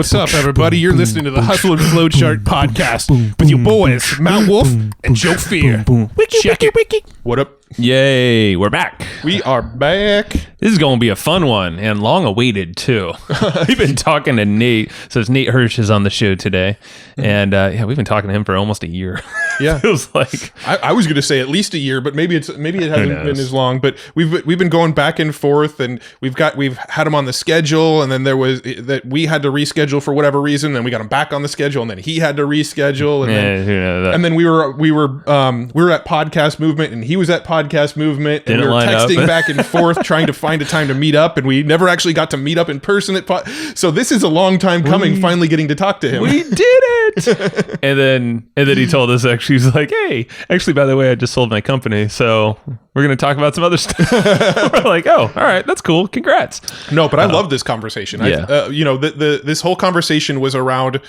What's up, everybody? You're listening to the Hustle and Flowchart podcast with your boys, Mount Wolf and Joe Fear. Check it. What up? Yay, we're back. We are back. This is going to be a fun one and long awaited too. We've been talking to Nate. So it's Nate Hirsch is on the show today. And we've been talking to him for almost a year. Yeah. Feels like I was going to say at least a year, but maybe it hasn't been as long, but we've been going back and forth, and we've had him on the schedule, and then there was that we had to reschedule for whatever reason, then we got him back on the schedule, and then he had to reschedule, and then we were at Podcast Movement, and he was at Podcast Movement, and we were texting back and forth trying to find a time to meet up, and we never actually got to meet up in person so this is a long time coming, finally getting to talk to him. We did it. and then he told us, actually, he's like, hey, actually, by the way, I just sold my company, so we're going to talk about some other stuff. We're like, oh, all right, that's cool. Congrats. No, but I love this conversation. Yeah. This whole conversation was around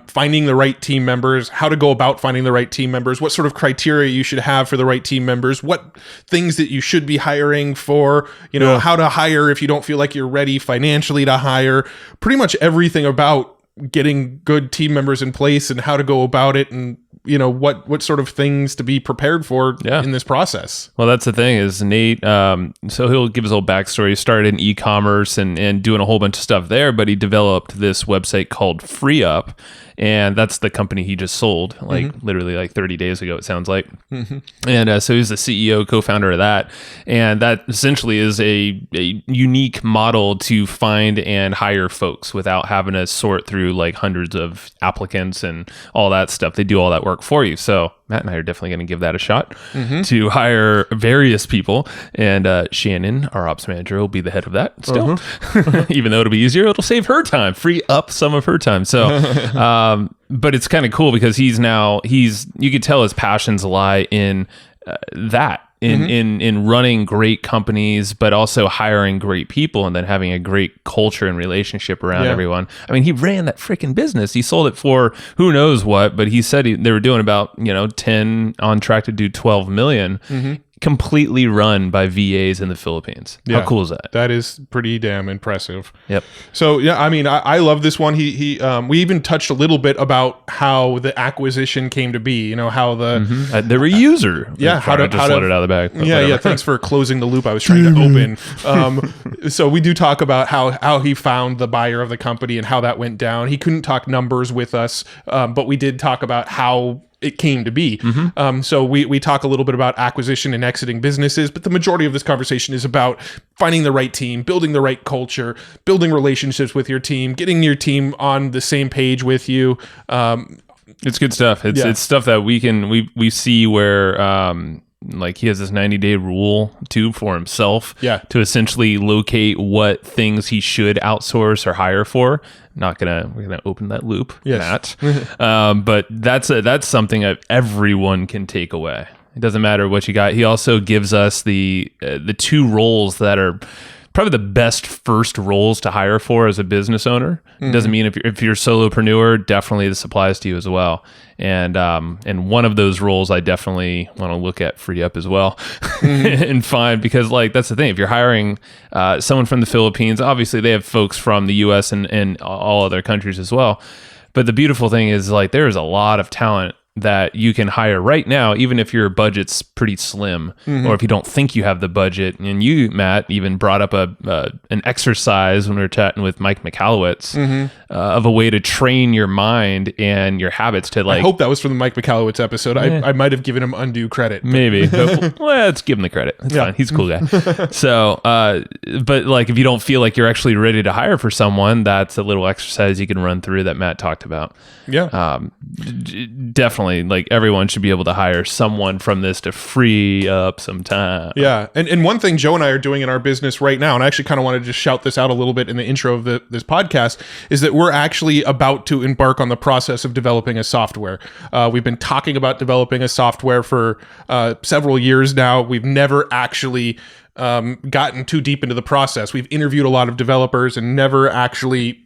finding the right team members, how to go about finding the right team members, what sort of criteria you should have for the right team members, what things that you should be hiring for, how to hire if you don't feel like you're ready financially to hire, pretty much everything about getting good team members in place and how to go about it, and what sort of things to be prepared for in this process. Well, that's the thing is Nate, so he'll give his whole backstory. He started in e-commerce and doing a whole bunch of stuff there, but he developed this website called FreeUp, and that's the company he just sold, literally 30 days ago, it sounds like. Mm-hmm. And so he's the CEO, co-founder of that. And that essentially is a unique model to find and hire folks without having to sort through hundreds of applicants and all that stuff. They do all that work for you. So Matt and I are definitely going to give that a shot to hire various people. And Shannon, our ops manager, will be the head of that still. Even though it'll be easier, it'll save her time, free up some of her time. So, but it's kind of cool because you could tell his passions lie in that. In running great companies, but also hiring great people and then having a great culture and relationship around everyone. I mean, he ran that freaking business. He sold it for who knows what, but he said they were doing about 10, on track to do 12 million. Completely run by VAs in the Philippines. How cool is that? That is pretty damn impressive. Yep. So I mean, I love this one. We even touched a little bit about how the acquisition came to be. How the they were a user. How to let it out of the bag. Thanks for closing the loop I was trying to open. So we do talk about how he found the buyer of the company and how that went down. He couldn't talk numbers with us, but we did talk about how it came to be. So we talk a little bit about acquisition and exiting businesses, but the majority of this conversation is about finding the right team, building the right culture, building relationships with your team, getting your team on the same page with you. It's good stuff. It's stuff that we see where he has this 90-day rule too for himself to essentially locate what things he should outsource or hire for. We're gonna open that loop, Matt. But that's something that everyone can take away. It doesn't matter what you got. He also gives us the two roles that are probably the best first roles to hire for as a business owner. It doesn't mean if you're a solopreneur, definitely this applies to you as well. And one of those roles I definitely want to look at FreeUp as well and find, because that's the thing. If you're hiring someone from the Philippines, obviously they have folks from the US and all other countries as well. But the beautiful thing is there is a lot of talent that you can hire right now, even if your budget's pretty slim, or if you don't think you have the budget. And you, Matt, even brought up an exercise when we were chatting with Mike Michalowicz of a way to train your mind and your habits to I hope that was from the Mike Michalowicz episode. I might have given him undue credit. Maybe. Let's give him the credit. It's fine. He's a cool guy. So, but if you don't feel like you're actually ready to hire for someone, that's a little exercise you can run through that Matt talked about. Yeah. Definitely. Everyone should be able to hire someone from this to free up some time. Yeah. And one thing Joe and I are doing in our business right now, and I actually kind of want to just shout this out a little bit in the intro of this podcast, is that we're actually about to embark on the process of developing a software. We've been talking about developing a software for several years now. We've never actually gotten too deep into the process. We've interviewed a lot of developers and never actually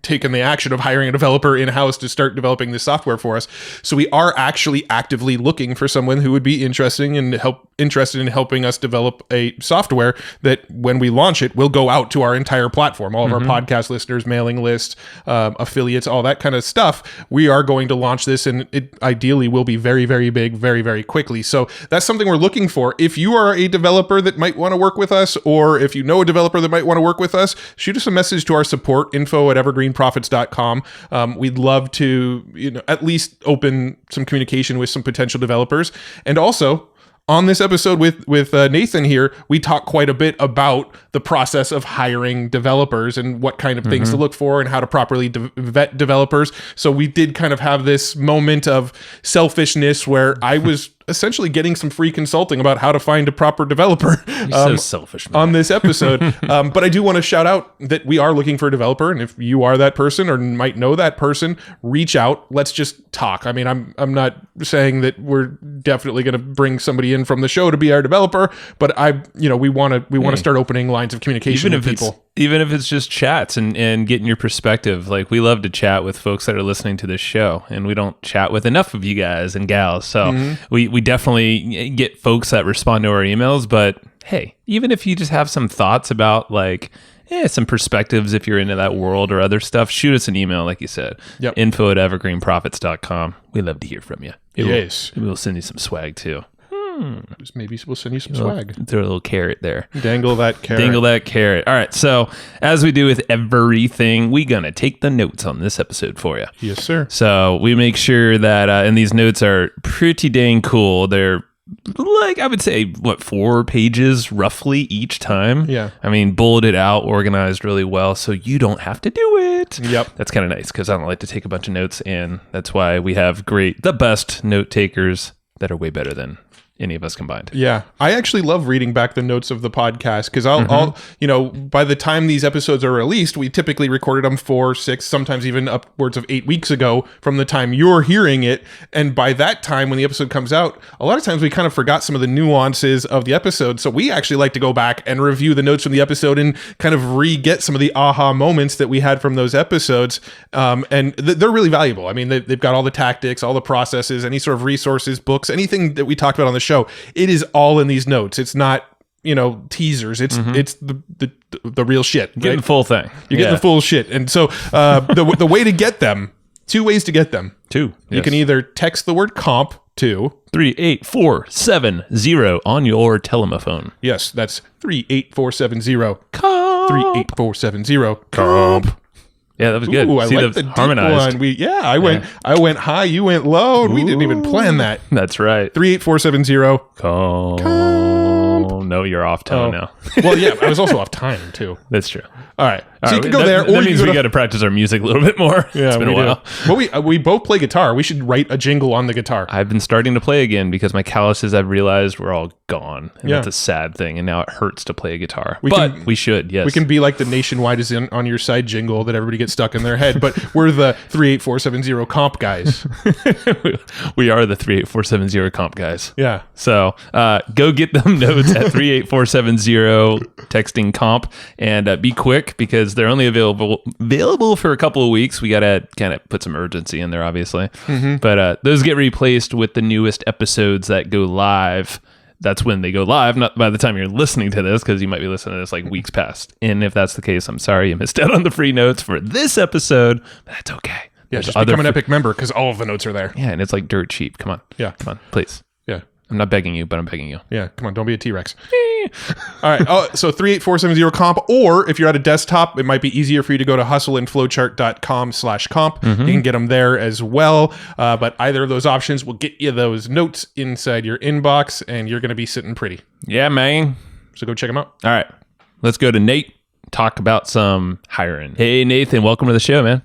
taken the action of hiring a developer in-house to start developing this software for us. So we are actually actively looking for someone who would be interested in helping us develop a software that when we launch it will go out to our entire platform, all of our podcast listeners, mailing list, affiliates, all that kind of stuff. We are going to launch this, and it ideally will be very, very big, very, very quickly. So that's something we're looking for. If you are a developer that might want to work with us, or if you know a developer that might want to work with us, shoot us a message to our support info@evergreenprofits.com. We'd love to, at least open some communication with some potential developers. And also, on this episode with Nathan here, we talk quite a bit about the process of hiring developers and what kind of things to look for and how to properly vet developers. So we did kind of have this moment of selfishness where I was essentially getting some free consulting about how to find a proper developer. So selfish, man. On this episode. But I do want to shout out that we are looking for a developer, and if you are that person or might know that person, reach out. Let's just talk. I mean, I'm not saying that we're definitely going to bring somebody in from the show to be our developer, but we want to start opening lines of communication with people. Even if it's just chats and getting your perspective. Like, we love to chat with folks that are listening to this show, and we don't chat with enough of you guys and gals. So we definitely get folks that respond to our emails. But hey, even if you just have some thoughts about some perspectives, if you're into that world or other stuff, shoot us an email, like you said. Yep. info@evergreenprofits.com. We love to hear from you. Yes. We'll send you some swag too. Maybe we'll send you some swag. Throw a little carrot there. Dangle that carrot. Dangle that carrot. All right. So, as we do with everything, we're going to take the notes on this episode for you. Yes, sir. So, we make sure that, and these notes are pretty dang cool. They're I would say, 4 pages roughly each time. Yeah. I mean, bulleted out, organized really well, so you don't have to do it. Yep. That's kind of nice because I don't like to take a bunch of notes, and that's why we have the best note takers that are way better than any of us combined. Yeah. I actually love reading back the notes of the podcast because I'll, by the time these episodes are released, we typically recorded them 4, 6, sometimes even upwards of 8 weeks ago from the time you're hearing it. And by that time, when the episode comes out, a lot of times we kind of forgot some of the nuances of the episode. So we actually like to go back and review the notes from the episode and kind of re-get some of the aha moments that we had from those episodes. And they're really valuable. I mean, they've got all the tactics, all the processes, any sort of resources, books, anything that we talked about on the show. It is all in these notes. It's not, teasers. It's the real shit. You're getting the full thing. You're getting the full shit. And so the way to get them, 2 ways to get them. 2. You can either text the word comp to 38470 on your telephone. Yes, that's 38470. Comp. 38470 comp. Yeah, that was good. Ooh, I like the harmonized deep one. I went high, you went low, and we didn't even plan that. That's right. 38470 comp. No, you're off tone now. Well, yeah, I was also off time too. That's true. All right. So you can go there, or that means we got to practice our music a little bit more. Yeah, it's been a while. Well, we both play guitar. We should write a jingle on the guitar. I've been starting to play again because my calluses, I've realized, were all gone. And that's a sad thing. And now it hurts to play a guitar. We should, yes. We can be like the Nationwide is on your side jingle that everybody gets stuck in their head. But we're the 38470 comp guys. We are the 38470 comp guys. Yeah. So go get them notes at 38470 texting comp, and be quick because they're only available for a couple of weeks. We got to kind of put some urgency in there, obviously. But those get replaced with the newest episodes that go live. That's when they go live, not by the time you're listening to this, because you might be listening to this like weeks past. And if that's the case, I'm sorry you missed out on the free notes for this episode, but that's okay. Yeah, just become an Epic member because all of the notes are there. Yeah, and it's like dirt cheap. Come on. Yeah. Come on, please. Yeah. I'm not begging you, but I'm begging you. Yeah, come on, don't be a T-Rex. All right, so 38470 comp, or if you're at a desktop, it might be easier for you to go to hustleandflowchart.com/comp. You can get them there as well, but either of those options will get you those notes inside your inbox, and you're going to be sitting pretty. Yeah, man. So go check them out. All right, let's go to Nate, talk about some hiring. Hey, Nathan, welcome to the show, man.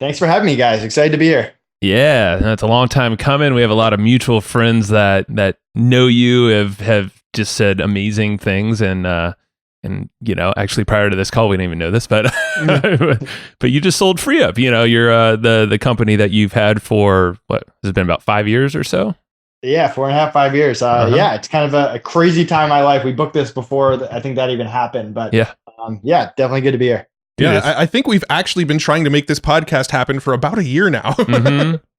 Thanks for having me, guys. Excited to be here. Yeah, that's a long time coming. We have a lot of mutual friends that know you, have just said amazing things, and actually prior to this call, we didn't even know this, but but you just sold FreeUp. You're the company that you've had for what has it been, about 5 years or so? Yeah, 4.5, 5 years. Yeah, it's kind of a crazy time in my life. We booked this before I think that even happened, but yeah, definitely good to be here. Yeah, I think we've actually been trying to make this podcast happen for about a year now.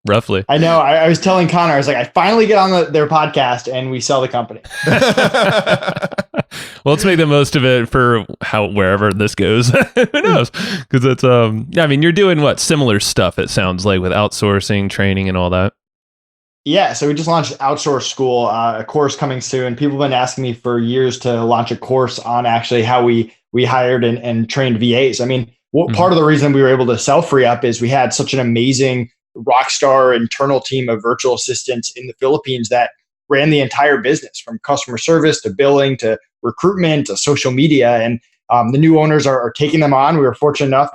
Roughly. I know. I was telling Connor, I was like, I finally get on their podcast and we sell the company. Well, let's make the most of it for wherever this goes. Who knows? Because it's you're doing what similar stuff. It sounds like with outsourcing, training, and all that. Yeah, so we just launched Outsource School, a course coming soon. People have been asking me for years to launch a course on actually how we hired and trained VAs. I mean, part of the reason we were able to sell FreeUp is we had such an amazing rock star internal team of virtual assistants in the Philippines that ran the entire business, from customer service to billing to recruitment to social media. And the new owners are taking them on. We were fortunate enough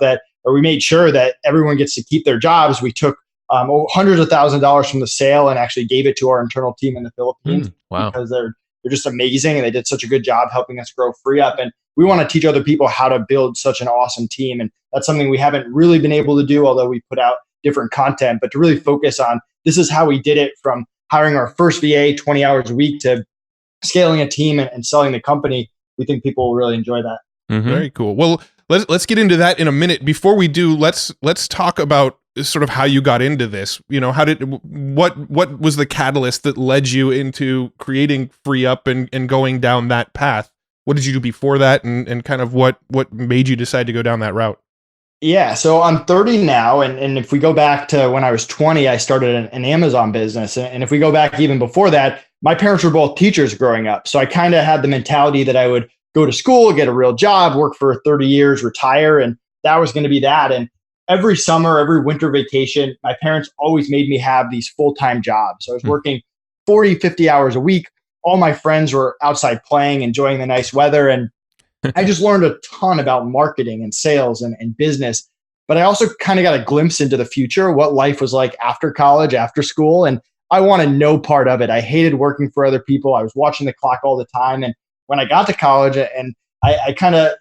we made sure that everyone gets to keep their jobs. We took hundreds of thousands of dollars from the sale and actually gave it to our internal team in the Philippines. Wow. Because they're just amazing and they did such a good job helping us grow FreeUp. And we want to teach other people how to build such an awesome team. And that's something we haven't really been able to do, although we put out different content, but to really focus on this is how we did it, from hiring our first VA 20 hours a week to scaling a team and selling the company. We think people will really enjoy that. Very cool. Well, let's get into that in a minute. Before we do, let's talk about sort of how you got into this. You know, what was the catalyst that led you into creating FreeUp and going down that path? What did you do before that, and kind of what made you decide to go down that route? Yeah, so I'm 30 now, and if we go back to when I was 20, I started an Amazon business. And if we go back even before that, my parents were both teachers growing up. So I kind of had the mentality that I would go to school, get a real job, work for 30 years, retire, and that was going to be that. And every summer, every winter vacation, my parents always made me have these full-time jobs. So I was working 40, 50 hours a week. All my friends were outside playing, enjoying the nice weather. And I just learned a ton about marketing and sales and business. But I also kind of got a glimpse into the future, what life was like after college, after school. And I wanted no part of it. I hated working for other people. I was watching the clock all the time. And when I got to college, and I kind of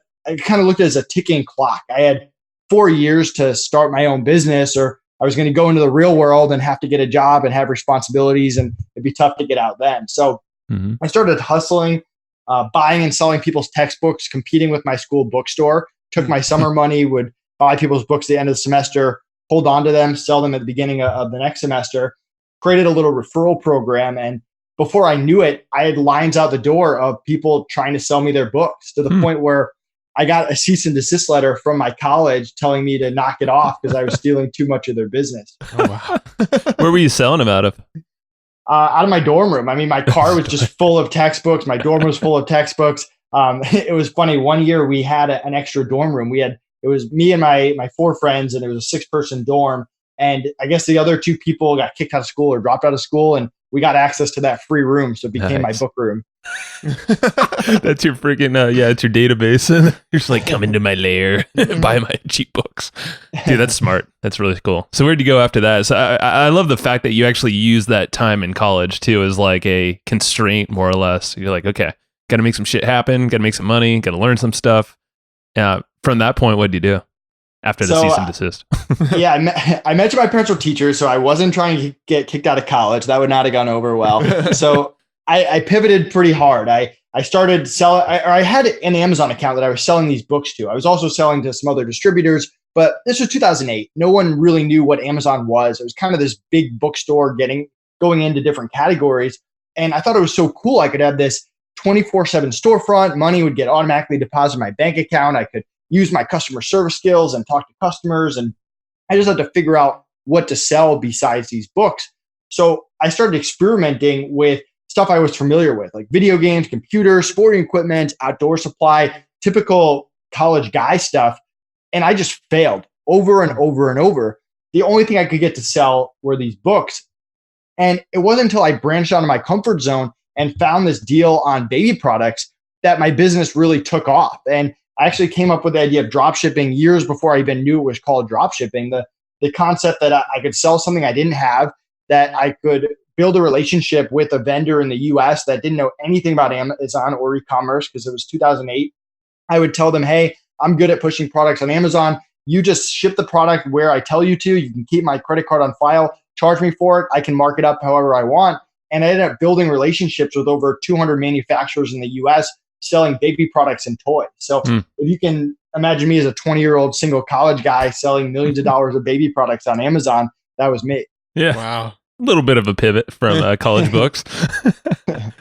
looked at it as a ticking clock. I had 4 years to start my own business, or I was going to go into the real world and have to get a job and have responsibilities, and it'd be tough to get out then. So I started hustling, buying and selling people's textbooks, competing with my school bookstore, took my summer money, would buy people's books at the end of the semester, hold on to them, sell them at the beginning of the next semester, created a little referral program. And before I knew it, I had lines out the door of people trying to sell me their books, to the point where I got a cease and desist letter from my college telling me to knock it off because I was stealing too much of their business. Oh, wow. Where were you selling them out of? Out of my dorm room. I mean, my car was just full of textbooks. My dorm was full of textbooks. It was funny. One year we had an extra dorm room. It was me and my 4 friends, and it was a 6-person dorm. And I guess the other 2 people got kicked out of school or dropped out of school, and we got access to that free room. So it became my book room. That's your freaking, it's your database. You're just like, come into my lair, buy my cheap books. Dude, that's smart. That's really cool. So where'd you go after that? So I love the fact that you actually use that time in college too as like a constraint, more or less. You're like, okay, got to make some shit happen, got to make some money, got to learn some stuff. From that point, what'd you do after the cease and desist? Yeah, I mentioned my parents were teachers, so I wasn't trying to get kicked out of college. That would not have gone over well. So I pivoted pretty hard. I started selling, I had an Amazon account that I was selling these books to. I was also selling to some other distributors, but this was 2008. No one really knew what Amazon was. It was kind of this big bookstore going into different categories. And I thought it was so cool. I could have this 24/7 storefront. Money would get automatically deposited in my bank account. I could use my customer service skills and talk to customers. And I just had to figure out what to sell besides these books. So I started experimenting with stuff I was familiar with, like video games, computers, sporting equipment, outdoor supply, typical college guy stuff. And I just failed over and over and over. The only thing I could get to sell were these books. And it wasn't until I branched out of my comfort zone and found this deal on baby products that my business really took off. And I actually came up with the idea of drop shipping years before I even knew it was called drop shipping. The concept that I could sell something I didn't have, that I could build a relationship with a vendor in the US that didn't know anything about Amazon or e-commerce because it was 2008. I would tell them, hey, I'm good at pushing products on Amazon. You just ship the product where I tell you to. You can keep my credit card on file, charge me for it. I can mark it up however I want. And I ended up building relationships with over 200 manufacturers in the US selling baby products and toys. So if you can imagine me as a 20-year-old single college guy selling millions of dollars of baby products on Amazon. That was me. Yeah. Wow. A little bit of a pivot from college books.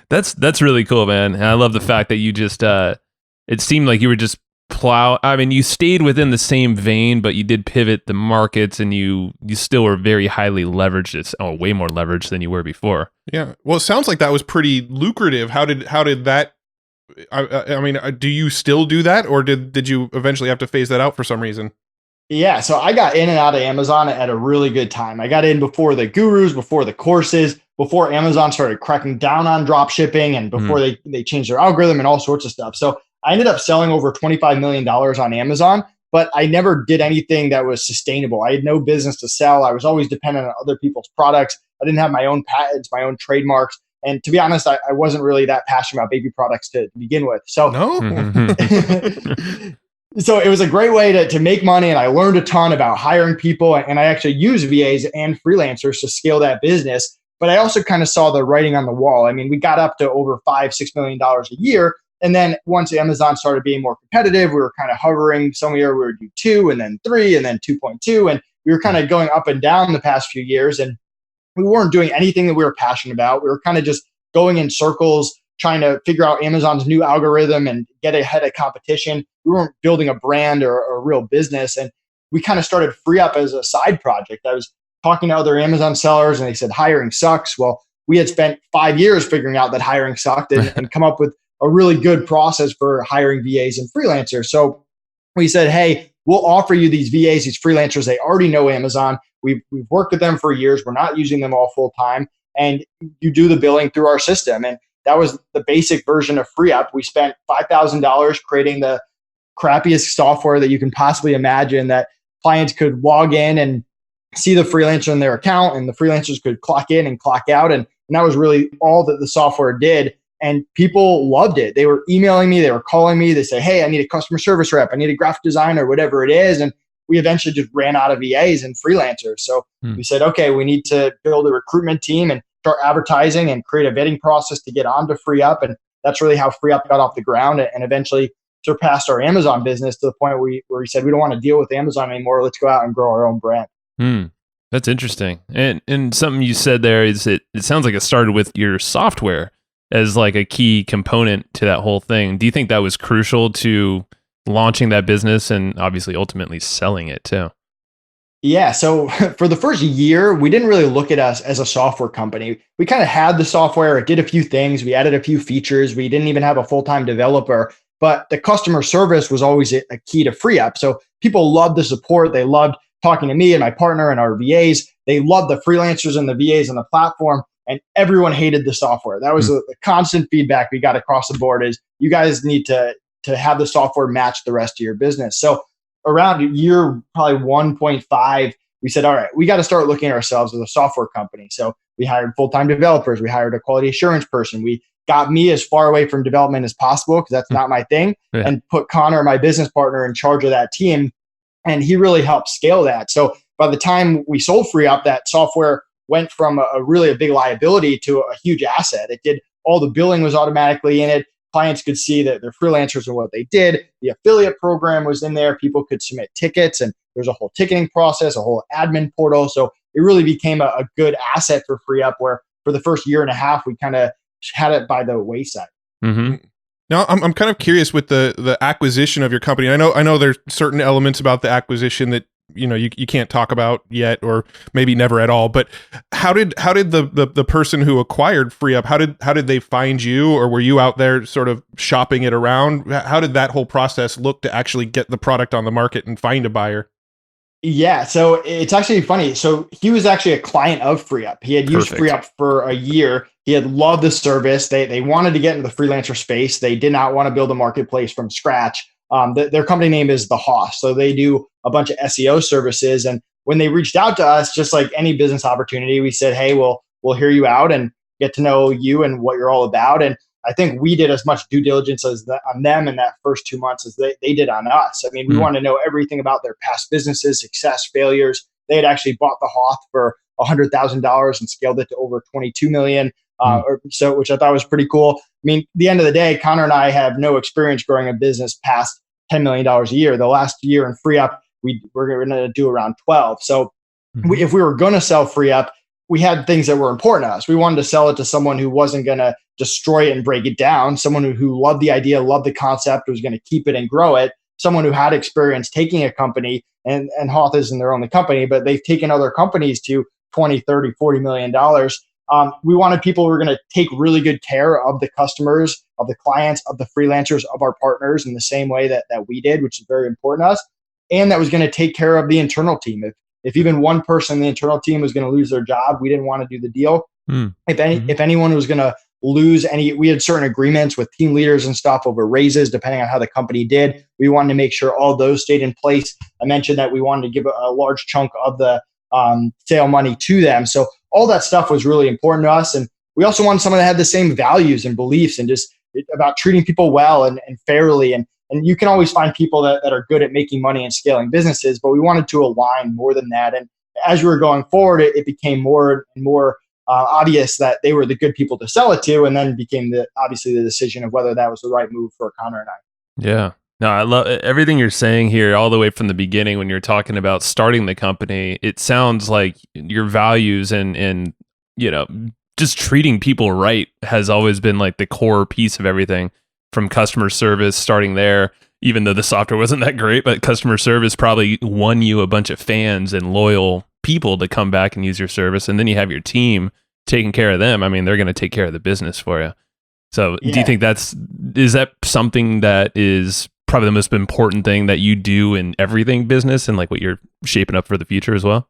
That's really cool, man. And I love the fact that you just, it seemed like you were just you stayed within the same vein, but you did pivot the markets, and you still were very highly leveraged. It's way more leveraged than you were before. Yeah. Well, it sounds like that was pretty lucrative. How did that, I mean, do you still do that, or did you eventually have to phase that out for some reason? Yeah, so I got in and out of Amazon at a really good time. I got in before the gurus, before the courses, before Amazon started cracking down on drop shipping, and before they changed their algorithm and all sorts of stuff. So I ended up selling over $25 million on Amazon, but I never did anything that was sustainable. I had no business to sell. I was always dependent on other people's products. I didn't have my own patents, my own trademarks. And to be honest, I wasn't really that passionate about baby products to begin with. So No. So it was a great way to make money, and I learned a ton about hiring people, and I actually use VAs and freelancers to scale that business. But I also kind of saw the writing on the wall. I mean, we got up to over $5-6 million a year. And then once Amazon started being more competitive, we were kind of hovering. Some year we would do 2, and then 3, and then 2.2. And we were kind of going up and down the past few years. And we weren't doing anything that we were passionate about. We were kind of just going in circles, trying to figure out Amazon's new algorithm and get ahead of competition. We weren't building a brand or a real business. And we kind of started FreeUp as a side project. I was talking to other Amazon sellers, and they said, hiring sucks. Well, we had spent 5 years figuring out that hiring sucked and come up with a really good process for hiring VAs and freelancers. So we said, hey, we'll offer you these VAs, these freelancers. They already know Amazon. We've worked with them for years. We're not using them all full time. And you do the billing through our system. And that was the basic version of FreeUp. We spent $5,000 creating the crappiest software that you can possibly imagine, that clients could log in and see the freelancer in their account, and the freelancers could clock in and clock out. And that was really all that the software did. And people loved it. They were emailing me, they were calling me, they say, hey, I need a customer service rep, I need a graphic designer, whatever it is. And we eventually just ran out of VAs and freelancers. So we said, okay, we need to build a recruitment team and start advertising and create a vetting process to get onto FreeUp. And that's really how FreeUp got off the ground and eventually surpassed our Amazon business to the point where we said, we don't want to deal with Amazon anymore. Let's go out and grow our own brand. That's interesting. And something you said there is it sounds like it started with your software as like a key component to that whole thing. Do you think that was crucial to launching that business and obviously ultimately selling it too? Yeah. So for the first year, we didn't really look at us as a software company. We kind of had the software. It did a few things. We added a few features. We didn't even have a full-time developer, but the customer service was always a key to FreeUp. So people loved the support. They loved talking to me and my partner and our VAs. They loved the freelancers and the VAs on the platform. And everyone hated the software. That was the constant feedback we got across the board is you guys need to have the software match the rest of your business. So around year probably 1.5, we said, all right, we got to start looking at ourselves as a software company. So we hired full-time developers. We hired a quality assurance person. We got me as far away from development as possible because that's not my thing, and put Connor, my business partner, in charge of that team. And he really helped scale that. So by the time we sold FreeUp, that software went from a really big liability to a huge asset. It did all the billing was automatically in it. Clients could see that their freelancers and what they did. The affiliate program was in there. People could submit tickets, and there's a whole ticketing process, a whole admin portal. So it really became a good asset for FreeUp, where for the first year and a half, we kind of had it by the wayside. Now, I'm kind of curious with the acquisition of your company. I know there's certain elements about the acquisition that you can't talk about yet, or maybe never at all. But how did the person who acquired FreeUp, how did they find you, or were you out there sort of shopping it around? How did that whole process look to actually get the product on the market and find a buyer? Yeah, so it's actually funny. So he was actually a client of FreeUp. He had used FreeUp for a year. He had loved the service. They wanted to get into the freelancer space. They did not want to build a marketplace from scratch. Their company name is The Hoss. So they do a bunch of SEO services. And when they reached out to us, just like any business opportunity, we said, hey, we'll hear you out and get to know you and what you're all about. And I think we did as much due diligence on them in that first 2 months as they did on us. I mean, we wanted to know everything about their past businesses, success, failures. They had actually bought The Hoss for $100,000 and scaled it to over 22 million. Which I thought was pretty cool. I mean, at the end of the day, Connor and I have no experience growing a business past $10 million a year. The last year in Free Up, we're going to do around 12. So if we were going to sell Free Up, we had things that were important to us. We wanted to sell it to someone who wasn't going to destroy it and break it down, someone who loved the idea, loved the concept, was going to keep it and grow it, someone who had experience taking a company, and Hoth isn't their only company, but they've taken other companies to 20, 30, $40 million. We wanted people who were going to take really good care of the customers, of the clients, of the freelancers, of our partners in the same way that we did, which is very important to us. And that was going to take care of the internal team. If even one person in the internal team was going to lose their job, we didn't want to do the deal. If anyone was going to lose we had certain agreements with team leaders and stuff over raises, depending on how the company did. We wanted to make sure all those stayed in place. I mentioned that we wanted to give a large chunk of the sale money to them. So all that stuff was really important to us. And we also wanted someone that had the same values and beliefs and just about treating people well and fairly. And you can always find people that are good at making money and scaling businesses, but we wanted to align more than that. And as we were going forward, it became more and more obvious that they were the good people to sell it to, and then became obviously the decision of whether that was the right move for Connor and I. Yeah. No, I love everything you're saying here, all the way from the beginning when you're talking about starting the company. It sounds like your values and just treating people right has always been like the core piece of everything, from customer service, starting there, even though the software wasn't that great, but customer service probably won you a bunch of fans and loyal people to come back and use your service. And then you have your team taking care of them. I mean, they're going to take care of the business for you. So do you think is that something that is probably the most important thing that you do in everything business and like what you're shaping up for the future as well?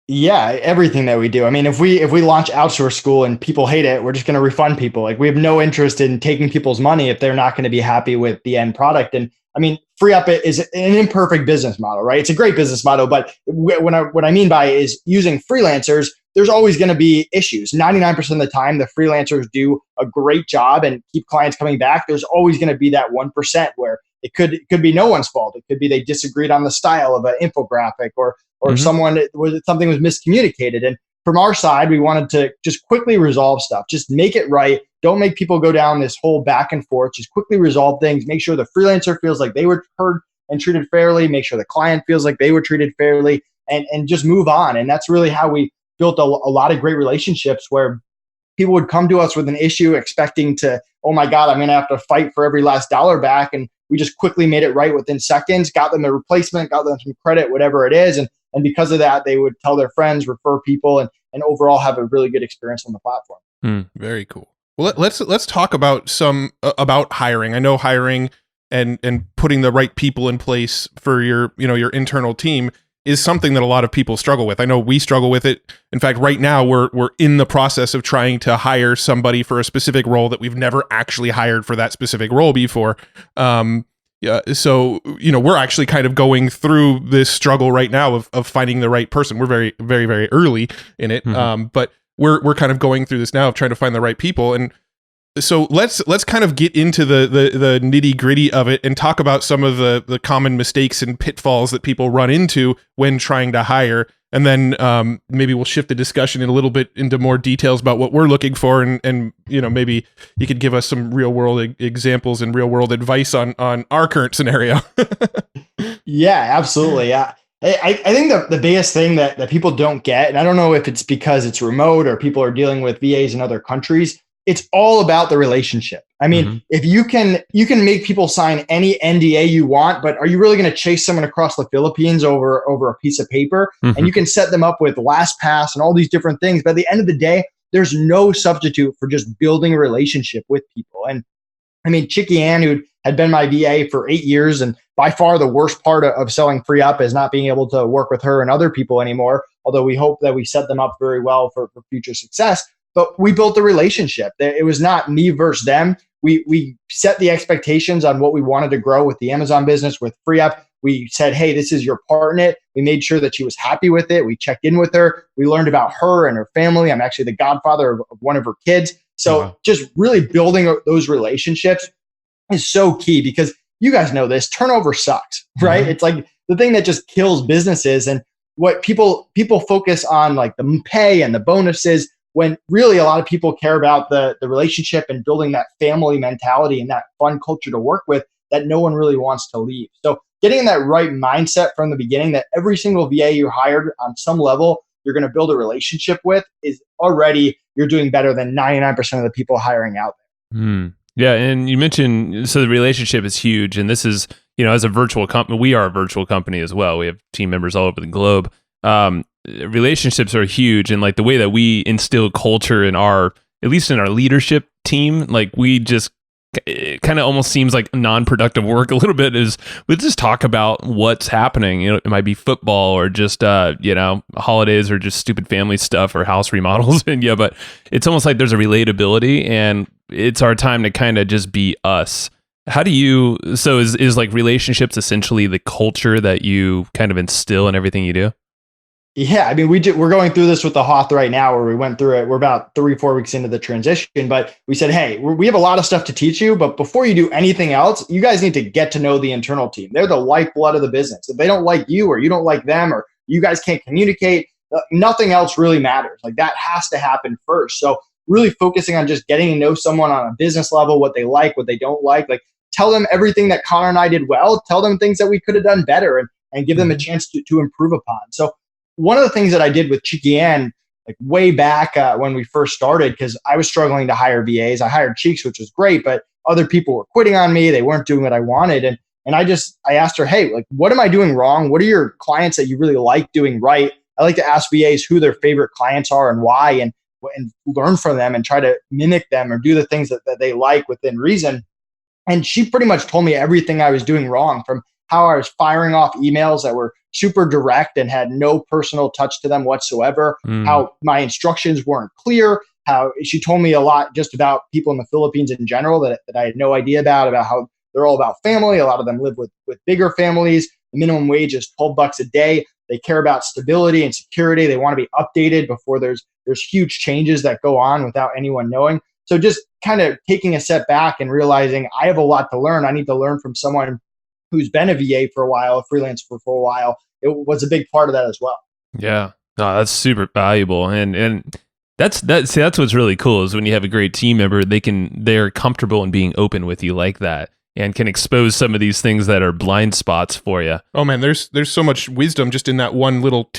Yeah, everything that we do. I mean, if we launch Outsource School and people hate it, we're just going to refund people. Like, we have no interest in taking people's money if they're not going to be happy with the end product. And I mean, Free Up is an imperfect business model, right? It's a great business model, but what I mean by it is using freelancers, there's always going to be issues. 99% of the time, the freelancers do a great job and keep clients coming back. There's always going to be that 1% where it could be no one's fault. It could be they disagreed on the style of an infographic or something was miscommunicated. And from our side, we wanted to just quickly resolve stuff, just make it right. Don't make people go down this whole back and forth. Just quickly resolve things. Make sure the freelancer feels like they were heard and treated fairly. Make sure the client feels like they were treated fairly, and just move on. And that's really how we built a lot of great relationships, where people would come to us with an issue expecting to, oh my God, I'm going to have to fight for every last dollar back. And we just quickly made it right within seconds, got them a replacement, got them some credit, whatever it is. And because of that, they would tell their friends, refer people, and overall have a really good experience on the platform. Very cool. Well, let's talk about about hiring. I know hiring and putting the right people in place for your internal team is something that a lot of people struggle with. I know we struggle with it. In fact, right now we're in the process of trying to hire somebody for a specific role that we've never actually hired for that specific role before. So we're actually kind of going through this struggle right now of finding the right person. We're very, very, very early in it, but we're kind of going through this now of trying to find the right people. And so let's kind of get into the nitty gritty of it and talk about some of the common mistakes and pitfalls that people run into when trying to hire. And then maybe we'll shift the discussion in a little bit into more details about what we're looking for. And maybe you could give us some real world examples and real world advice on our current scenario. Yeah, absolutely. Yeah. I think the biggest thing that people don't get, and I don't know if it's because it's remote or people are dealing with VAs in other countries, it's all about the relationship. I mean, if you can make people sign any NDA you want, but are you really going to chase someone across the Philippines over a piece of paper? And you can set them up with LastPass and all these different things. But at the end of the day, there's no substitute for just building a relationship with people. And I mean, Chicky Ann, who had been my VA for 8 years, and by far the worst part of selling Free Up is not being able to work with her and other people anymore, although we hope that we set them up very well for future success. But we built a relationship. It was not me versus them. We set the expectations on what we wanted to grow with the Amazon business, with Free Up. We said, hey, this is your part in it. We made sure that she was happy with it. We checked in with her. We learned about her and her family. I'm actually the godfather of one of her kids. So just really building those relationships is so key, because you guys know this, turnover sucks, right? It's like the thing that just kills businesses. And what people focus on, like the pay and the bonuses, when really a lot of people care about the relationship and building that family mentality and that fun culture to work with. that no one really wants to leave. So getting that right mindset from the beginning, that every single VA you hired on some level, you're going to build a relationship with, is already, you're doing better than 99% of the people hiring out there. Yeah. And you mentioned, so the relationship is huge. And this is, as a virtual company, we are a virtual company as well. We have team members all over the globe. Relationships are huge. And like the way that we instill culture in at least in our leadership team, like it kind of almost seems like non-productive work a little bit, is we just talk about what's happening. It might be football or just holidays or just stupid family stuff or house remodels. And but it's almost like there's a relatability, and it's our time to kind of just be us. How do you, so is like relationships essentially the culture that you kind of instill in everything you do? Yeah, I mean, we're going through this with the Hoth right now, where we went through it. We're about 3-4 weeks into the transition, but we said, hey, we have a lot of stuff to teach you, but before you do anything else, you guys need to get to know the internal team. They're the lifeblood of the business. If they don't like you, or you don't like them, or you guys can't communicate, nothing else really matters. Like, that has to happen first. So really focusing on just getting to know someone on a business level, what they like, what they don't like tell them everything that Connor and I did well, tell them things that we could have done better, and give them a chance to improve upon. So one of the things that I did with Cheeky Ann, like way back when we first started, because I was struggling to hire VAs. I hired Cheeks, which was great, but other people were quitting on me. They weren't doing what I wanted. And I asked her, hey, like, what am I doing wrong? What are your clients that you really like doing right? I like to ask VAs who their favorite clients are and why, and learn from them and try to mimic them or do the things that they like within reason. And she pretty much told me everything I was doing wrong, from how I was firing off emails that were super direct and had no personal touch to them whatsoever, how my instructions weren't clear, how she told me a lot just about people in the Philippines in general that I had no idea about how they're all about family. A lot of them live with bigger families. The minimum wage is $12 a day. They care about stability and security. They want to be updated before there's huge changes that go on without anyone knowing. So just kind of taking a step back and realizing I have a lot to learn. I need to learn from someone who's been a VA for a while, a freelancer for a while. It was a big part of that as well. Yeah, no, that's super valuable, and that's what's really cool, is when you have a great team member, they're comfortable in being open with you like that, and can expose some of these things that are blind spots for you. Oh man, there's so much wisdom just in that one little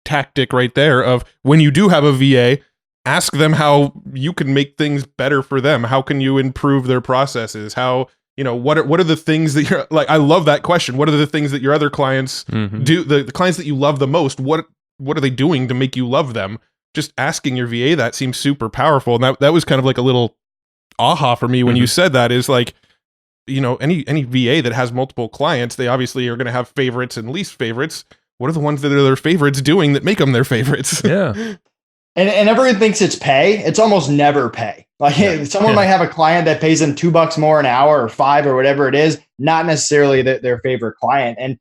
tactic right there of, when you do have a VA, ask them how you can make things better for them. How can you improve their processes? How, what are the things that you're like? I love that question. What are the things that your other clients do? The clients that you love the most, what are they doing to make you love them? Just asking your VA that seems super powerful. And that was kind of like a little aha for me when you said that, is like, any VA that has multiple clients, they obviously are going to have favorites and least favorites. What are the ones that are their favorites doing that make them their favorites? Yeah. And everyone thinks it's pay. It's almost never pay. Like, someone might have a client that pays them $2 more an hour or $5 or whatever it is, not necessarily their favorite client. And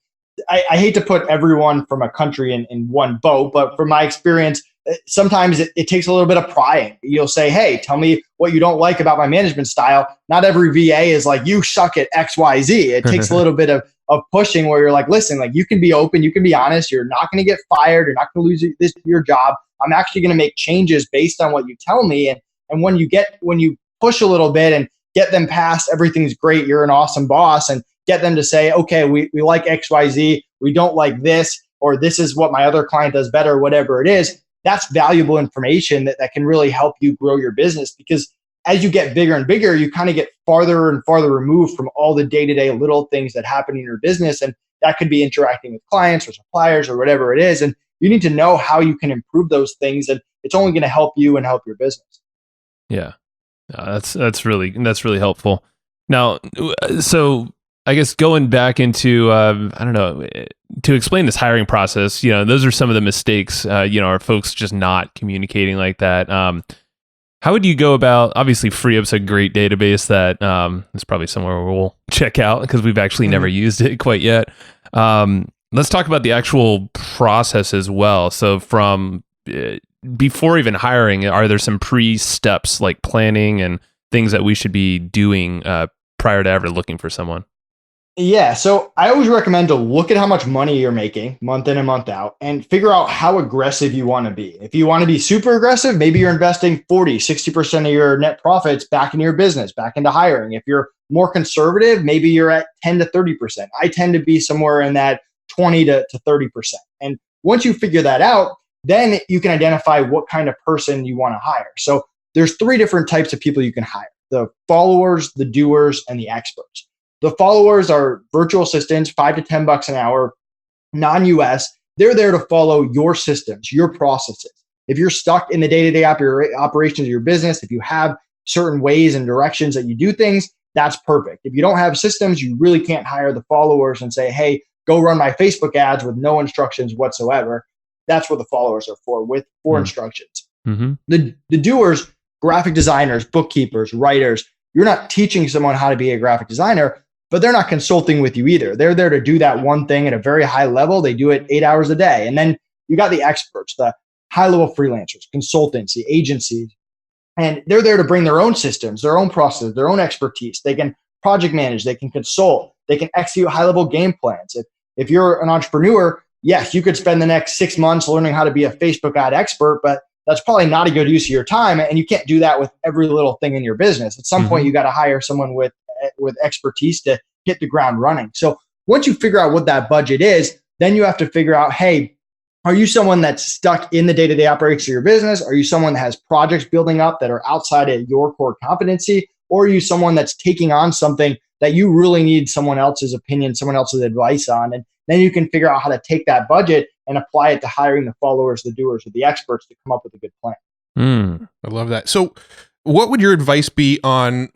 I hate to put everyone from a country in one boat, but from my experience, sometimes it takes a little bit of prying. You'll say, hey, tell me what you don't like about my management style. Not every VA is like, you suck at XYZ. It takes a little bit of pushing, where you're like, listen, like, you can be open, you can be honest. You're not going to get fired. You're not going to lose your job. I'm actually going to make changes based on what you tell me. And when you push a little bit and get them past everything's great, you're an awesome boss, and get them to say, okay, we like XYZ, we don't like this, or this is what my other client does better, whatever it is, that's valuable information that can really help you grow your business. Because as you get bigger and bigger, you kind of get farther and farther removed from all the day-to-day little things that happen in your business. And that could be interacting with clients or suppliers or whatever it is. And you need to know how you can improve those things, and it's only going to help you and help your business. Yeah, that's really helpful. Now, so I guess going back into I don't know, to explain this hiring process, those are some of the mistakes. Are folks just not communicating like that? How would you go about? Obviously, FreeUp's a great database that is probably somewhere we'll check out, because we've actually never used it quite yet. Let's talk about the actual process as well. So from before even hiring, are there some pre-steps like planning and things that we should be doing prior to ever looking for someone? Yeah. So I always recommend to look at how much money you're making month in and month out and figure out how aggressive you want to be. If you want to be super aggressive, maybe you're investing 40, 60% of your net profits back into your business, back into hiring. If you're more conservative, maybe you're at 10 to 30%. I tend to be somewhere in that 20 to 30%. And once you figure that out, then you can identify what kind of person you want to hire. So there's three different types of people you can hire: the followers, the doers, and the experts. The followers are virtual assistants, $5 to $10 an hour, non-US. They're there to follow your systems, your processes. If you're stuck in the day-to-day operations of your business, if you have certain ways and directions that you do things, that's perfect. If you don't have systems, you really can't hire the followers and say, hey, go run my Facebook ads with no instructions whatsoever. That's what the followers are for, with instructions. Mm-hmm. The doers, graphic designers, bookkeepers, writers, you're not teaching someone how to be a graphic designer, but they're not consulting with you either. They're there to do that one thing at a very high level. They do it 8 hours a day. And then you got the experts, the high level freelancers, consultants, the agencies, and they're there to bring their own systems, their own processes, their own expertise. They can project manage, they can consult, they can execute high level game plans. If you're an entrepreneur, yes, you could spend the next 6 months learning how to be a Facebook ad expert, but that's probably not a good use of your time. And you can't do that with every little thing in your business. At some point, you got to hire someone with expertise to hit the ground running. So once you figure out what that budget is, then you have to figure out, hey, are you someone that's stuck in the day-to-day operations of your business? Are you someone that has projects building up that are outside of your core competency? Or are you someone that's taking on something that you really need someone else's opinion, someone else's advice on? And then you can figure out how to take that budget and apply it to hiring the followers, the doers, or the experts to come up with a good plan. I love that. So what would your advice be on,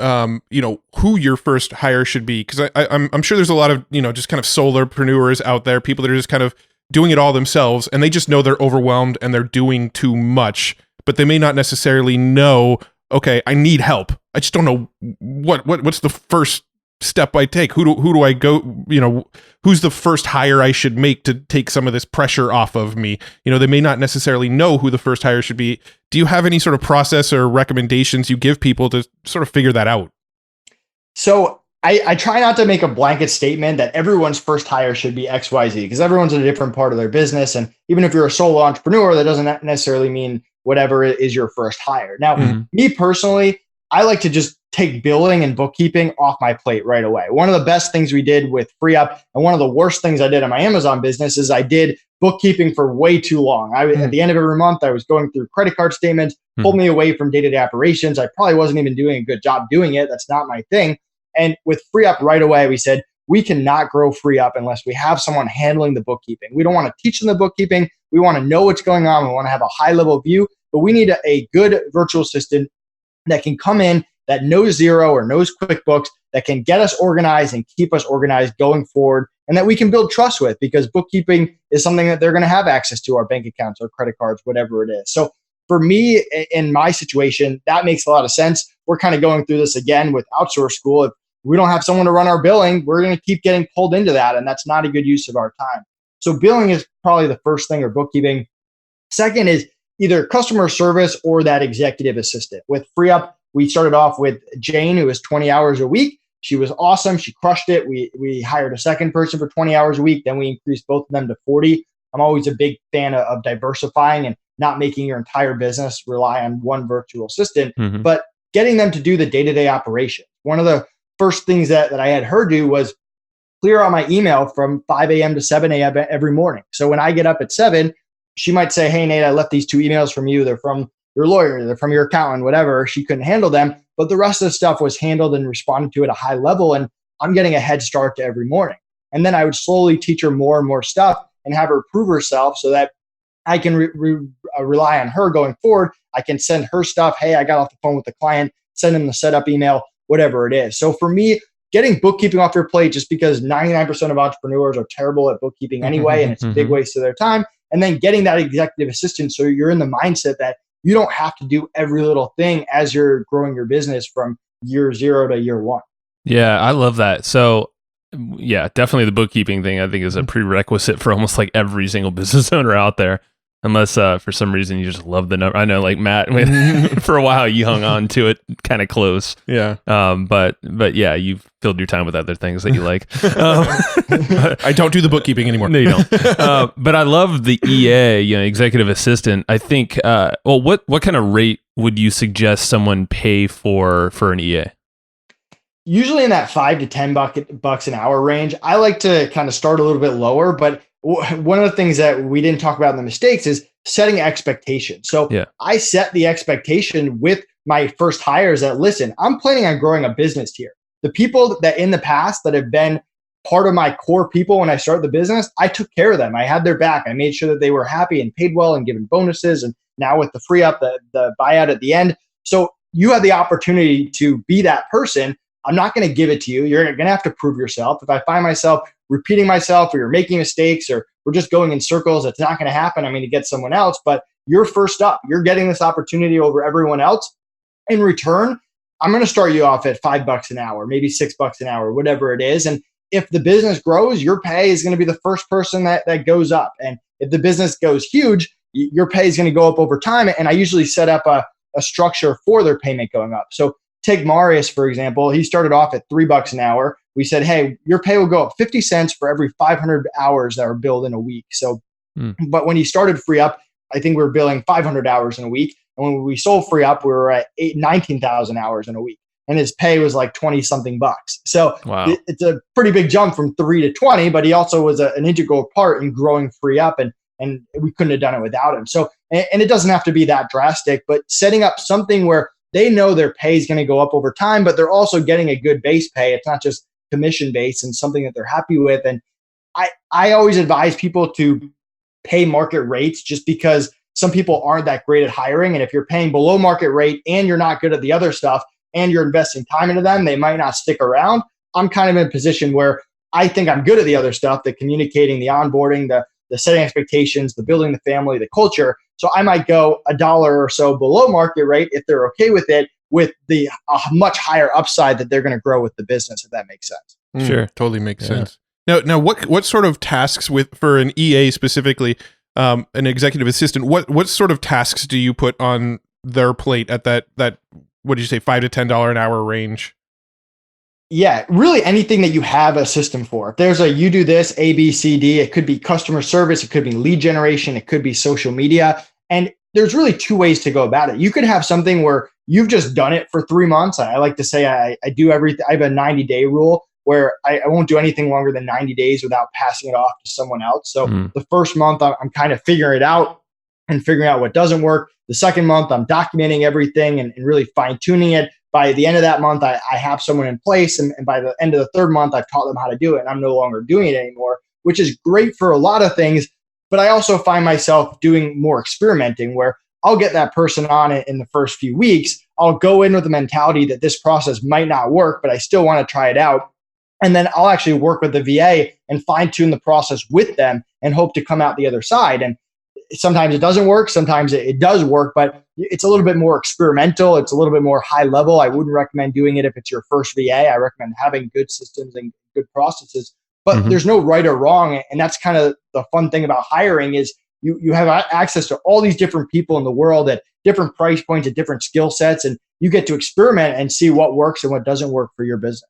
who your first hire should be? Because I'm sure there's a lot of, just kind of solopreneurs out there, people that are just kind of doing it all themselves, and they just know they're overwhelmed and they're doing too much, but they may not necessarily know, okay, I need help. I just don't know what's the first step I take. Who do I go, who's the first hire I should make to take some of this pressure off of me? They may not necessarily know who the first hire should be. Do you have any sort of process or recommendations you give people to sort of figure that out? So I try not to make a blanket statement that everyone's first hire should be XYZ, because everyone's in a different part of their business. And even if you're a solo entrepreneur, that doesn't necessarily mean whatever is your first hire. Now, me personally, I like to just take billing and bookkeeping off my plate right away. One of the best things we did with FreeUp, and one of the worst things I did in my Amazon business, is I did bookkeeping for way too long. At the end of every month, I was going through credit card statements, pulled me away from day-to-day operations. I probably wasn't even doing a good job doing it. That's not my thing. And with FreeUp right away, we said, we cannot grow FreeUp unless we have someone handling the bookkeeping. We don't want to teach them the bookkeeping. We want to know what's going on. We want to have a high-level view, but we need a good virtual assistant that can come in, that knows Xero or knows QuickBooks, that can get us organized and keep us organized going forward, and that we can build trust with, because bookkeeping is something that they're going to have access to, our bank accounts, our credit cards, whatever it is. So for me, in my situation, that makes a lot of sense. We're kind of going through this again with Outsource School. If we don't have someone to run our billing, we're going to keep getting pulled into that, and that's not a good use of our time. So billing is probably the first thing, or bookkeeping. Second is either customer service or that executive assistant. With FreeUp, we started off with Jane, who was 20 hours a week. She was awesome. She crushed it. We hired a second person for 20 hours a week. Then we increased both of them to 40. I'm always a big fan of diversifying and not making your entire business rely on one virtual assistant, but getting them to do the day-to-day operation. One of the first things that I had her do was clear out my email from 5 a.m. to 7 a.m. every morning. So when I get up at 7, she might say, hey, Nate, I left these 2 emails from you. They're from your lawyer, they're from your accountant, whatever. She couldn't handle them, but the rest of the stuff was handled and responded to at a high level. And I'm getting a head start to every morning. And then I would slowly teach her more and more stuff and have her prove herself so that I can rely on her going forward. I can send her stuff. Hey, I got off the phone with the client, send them the setup email, whatever it is. So for me, getting bookkeeping off your plate, just because 99% of entrepreneurs are terrible at bookkeeping anyway, and it's a big waste of their time. And then getting that executive assistant, so you're in the mindset that you don't have to do every little thing as you're growing your business from year 0 to year 1. Yeah, I love that. So yeah, definitely the bookkeeping thing, I think, is a prerequisite for almost like every single business owner out there. Unless for some reason you just love the number. I know, like Matt, for a while you hung on to it kind of close. Yeah. But yeah, you've filled your time with other things that you like. I don't do the bookkeeping anymore. No, you don't. But I love the EA, executive assistant. I think. What kind of rate would you suggest someone pay for an EA? Usually in that $5 to $10 an hour range. I like to kind of start a little bit lower, but one of the things that we didn't talk about in the mistakes is setting expectations. So I set the expectation with my first hires that, listen, I'm planning on growing a business here. The people that in the past that have been part of my core people when I started the business, I took care of them. I had their back. I made sure that they were happy and paid well and given bonuses. And now with the free up, the buyout at the end. So you have the opportunity to be that person. I'm not going to give it to you. You're going to have to prove yourself. If I find myself repeating myself or you're making mistakes or we're just going in circles, it's not going to happen. I'm going to get someone else, but you're first up. You're getting this opportunity over everyone else. In return, I'm going to start you off at $5 an hour, maybe $6 an hour, whatever it is. And if the business grows, your pay is going to be the first person that goes up. And if the business goes huge, your pay is going to go up over time. And I usually set up a structure for their payment going up. So take Marius, for example. He started off at $3 an hour. We said, hey, your pay will go up 50 cents for every 500 hours that are billed in a week. So, but when he started Free Up, I think we were billing 500 hours in a week. And when we sold Free Up, we were at 19,000 hours in a week. And his pay was like 20 something bucks. So it's a pretty big jump from 3 to 20, but he also was an integral part in growing Free Up, and we couldn't have done it without him. So, and it doesn't have to be that drastic, but setting up something where they know their pay is going to go up over time, but they're also getting a good base pay. It's not just commission based and something that they're happy with. And I always advise people to pay market rates, just because some people aren't that great at hiring. And if you're paying below market rate and you're not good at the other stuff and you're investing time into them, they might not stick around. I'm kind of in a position where I think I'm good at the other stuff, the communicating, the onboarding, the setting expectations, the building the family, the culture. So I might go $1 or so below market rate if they're okay with it, with the much higher upside that they're going to grow with the business, if that makes sense. Sure. Totally makes sense. Now, what sort of tasks for an EA specifically, an executive assistant, what sort of tasks do you put on their plate at that what did you say, $5 to $10 an hour range? Yeah, really anything that you have a system for. If there's you do this, A, B, C, D, it could be customer service, it could be lead generation, it could be social media. And there's really two ways to go about it. You could have something where you've just done it for 3 months. I like to say I do everything. I have a 90-day rule where I won't do anything longer than 90 days without passing it off to someone else. So the first month I'm kind of figuring it out and figuring out what doesn't work. The second month I'm documenting everything and really fine tuning it. By the end of that month, I have someone in place. And by the end of the third month, I've taught them how to do it. And I'm no longer doing it anymore, which is great for a lot of things. But I also find myself doing more experimenting where I'll get that person on it in the first few weeks. I'll go in with the mentality that this process might not work, but I still want to try it out. And then I'll actually work with the VA and fine tune the process with them and hope to come out the other side. And sometimes it doesn't work. Sometimes it does work, but it's a little bit more experimental. It's a little bit more high level. I wouldn't recommend doing it if it's your first VA. I recommend having good systems and good processes, but there's no right or wrong. And that's kind of the fun thing about hiring is you have access to all these different people in the world at different price points, at different skill sets, and you get to experiment and see what works and what doesn't work for your business.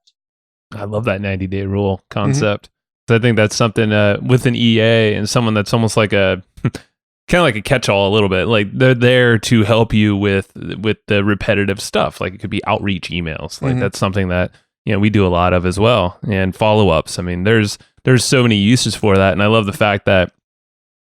I love that 90-day rule concept. So I think that's something with an EA and someone that's almost like a kind of like a catch-all a little bit. Like they're there to help you with the repetitive stuff. Like it could be outreach emails. Like that's something that we do a lot of as well, and follow-ups. I mean, there's so many uses for that, and I love the fact that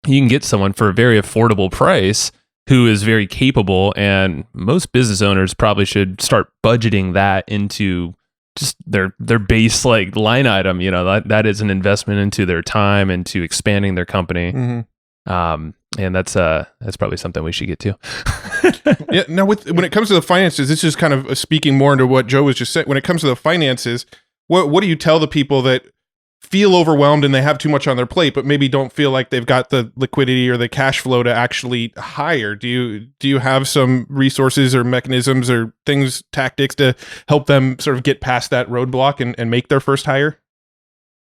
you can get someone for a very affordable price who is very capable. And most business owners probably should start budgeting that into just their base like line item. That is an investment into their time, into expanding their company. And that's probably something we should get to. Yeah. Now, when it comes to the finances, this is kind of speaking more into what Joe was just saying. When it comes to the finances, what do you tell the people that feel overwhelmed and they have too much on their plate, but maybe don't feel like they've got the liquidity or the cash flow to actually hire? Do you have some resources or mechanisms or tactics to help them sort of get past that roadblock and make their first hire?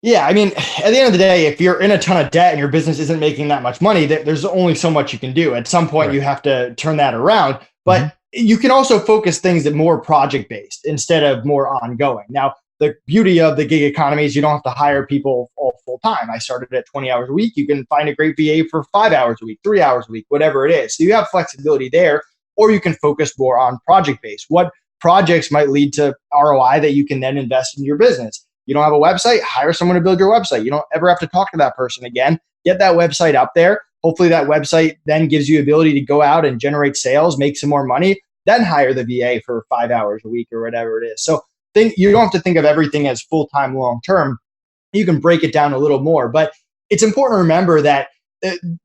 Yeah, I mean, at the end of the day, if you're in a ton of debt and your business isn't making that much money, there's only so much you can do. At some point, Right. you have to turn that around. But you can also focus things that more project based instead of more ongoing. Now, the beauty of the gig economy is you don't have to hire people all full time. I started at 20 hours a week. You can find a great VA for 5 hours a week, 3 hours a week, whatever it is. So you have flexibility there, or you can focus more on project based. What projects might lead to ROI that you can then invest in your business? You don't have a website, hire someone to build your website. You don't ever have to talk to that person again. Get that website up there. Hopefully that website then gives you the ability to go out and generate sales, make some more money, then hire the VA for 5 hours a week or whatever it is. So you don't have to think of everything as full-time, long-term. You can break it down a little more, but it's important to remember that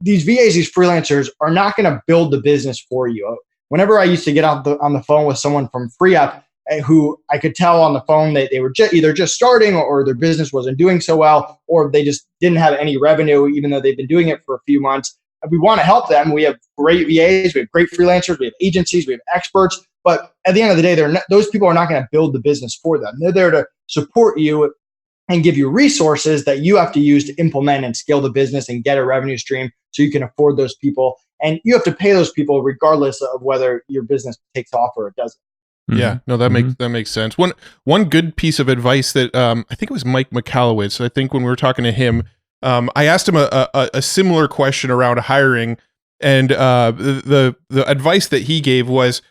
these VAs, these freelancers are not going to build the business for you. Whenever I used to get on the phone with someone from FreeUp, who I could tell on the phone that they were either just starting or their business wasn't doing so well, or they just didn't have any revenue, even though they've been doing it for a few months. We want to help them. We have great VAs, we have great freelancers, we have agencies, we have experts. But at the end of the day, those people are not going to build the business for them. They're there to support you and give you resources that you have to use to implement and scale the business and get a revenue stream so you can afford those people. And you have to pay those people regardless of whether your business takes off or it doesn't. Yeah, no, that makes sense. One good piece of advice that I think it was Mike McAllowitz. I think when we were talking to him, I asked him a similar question around hiring, and the advice that he gave was,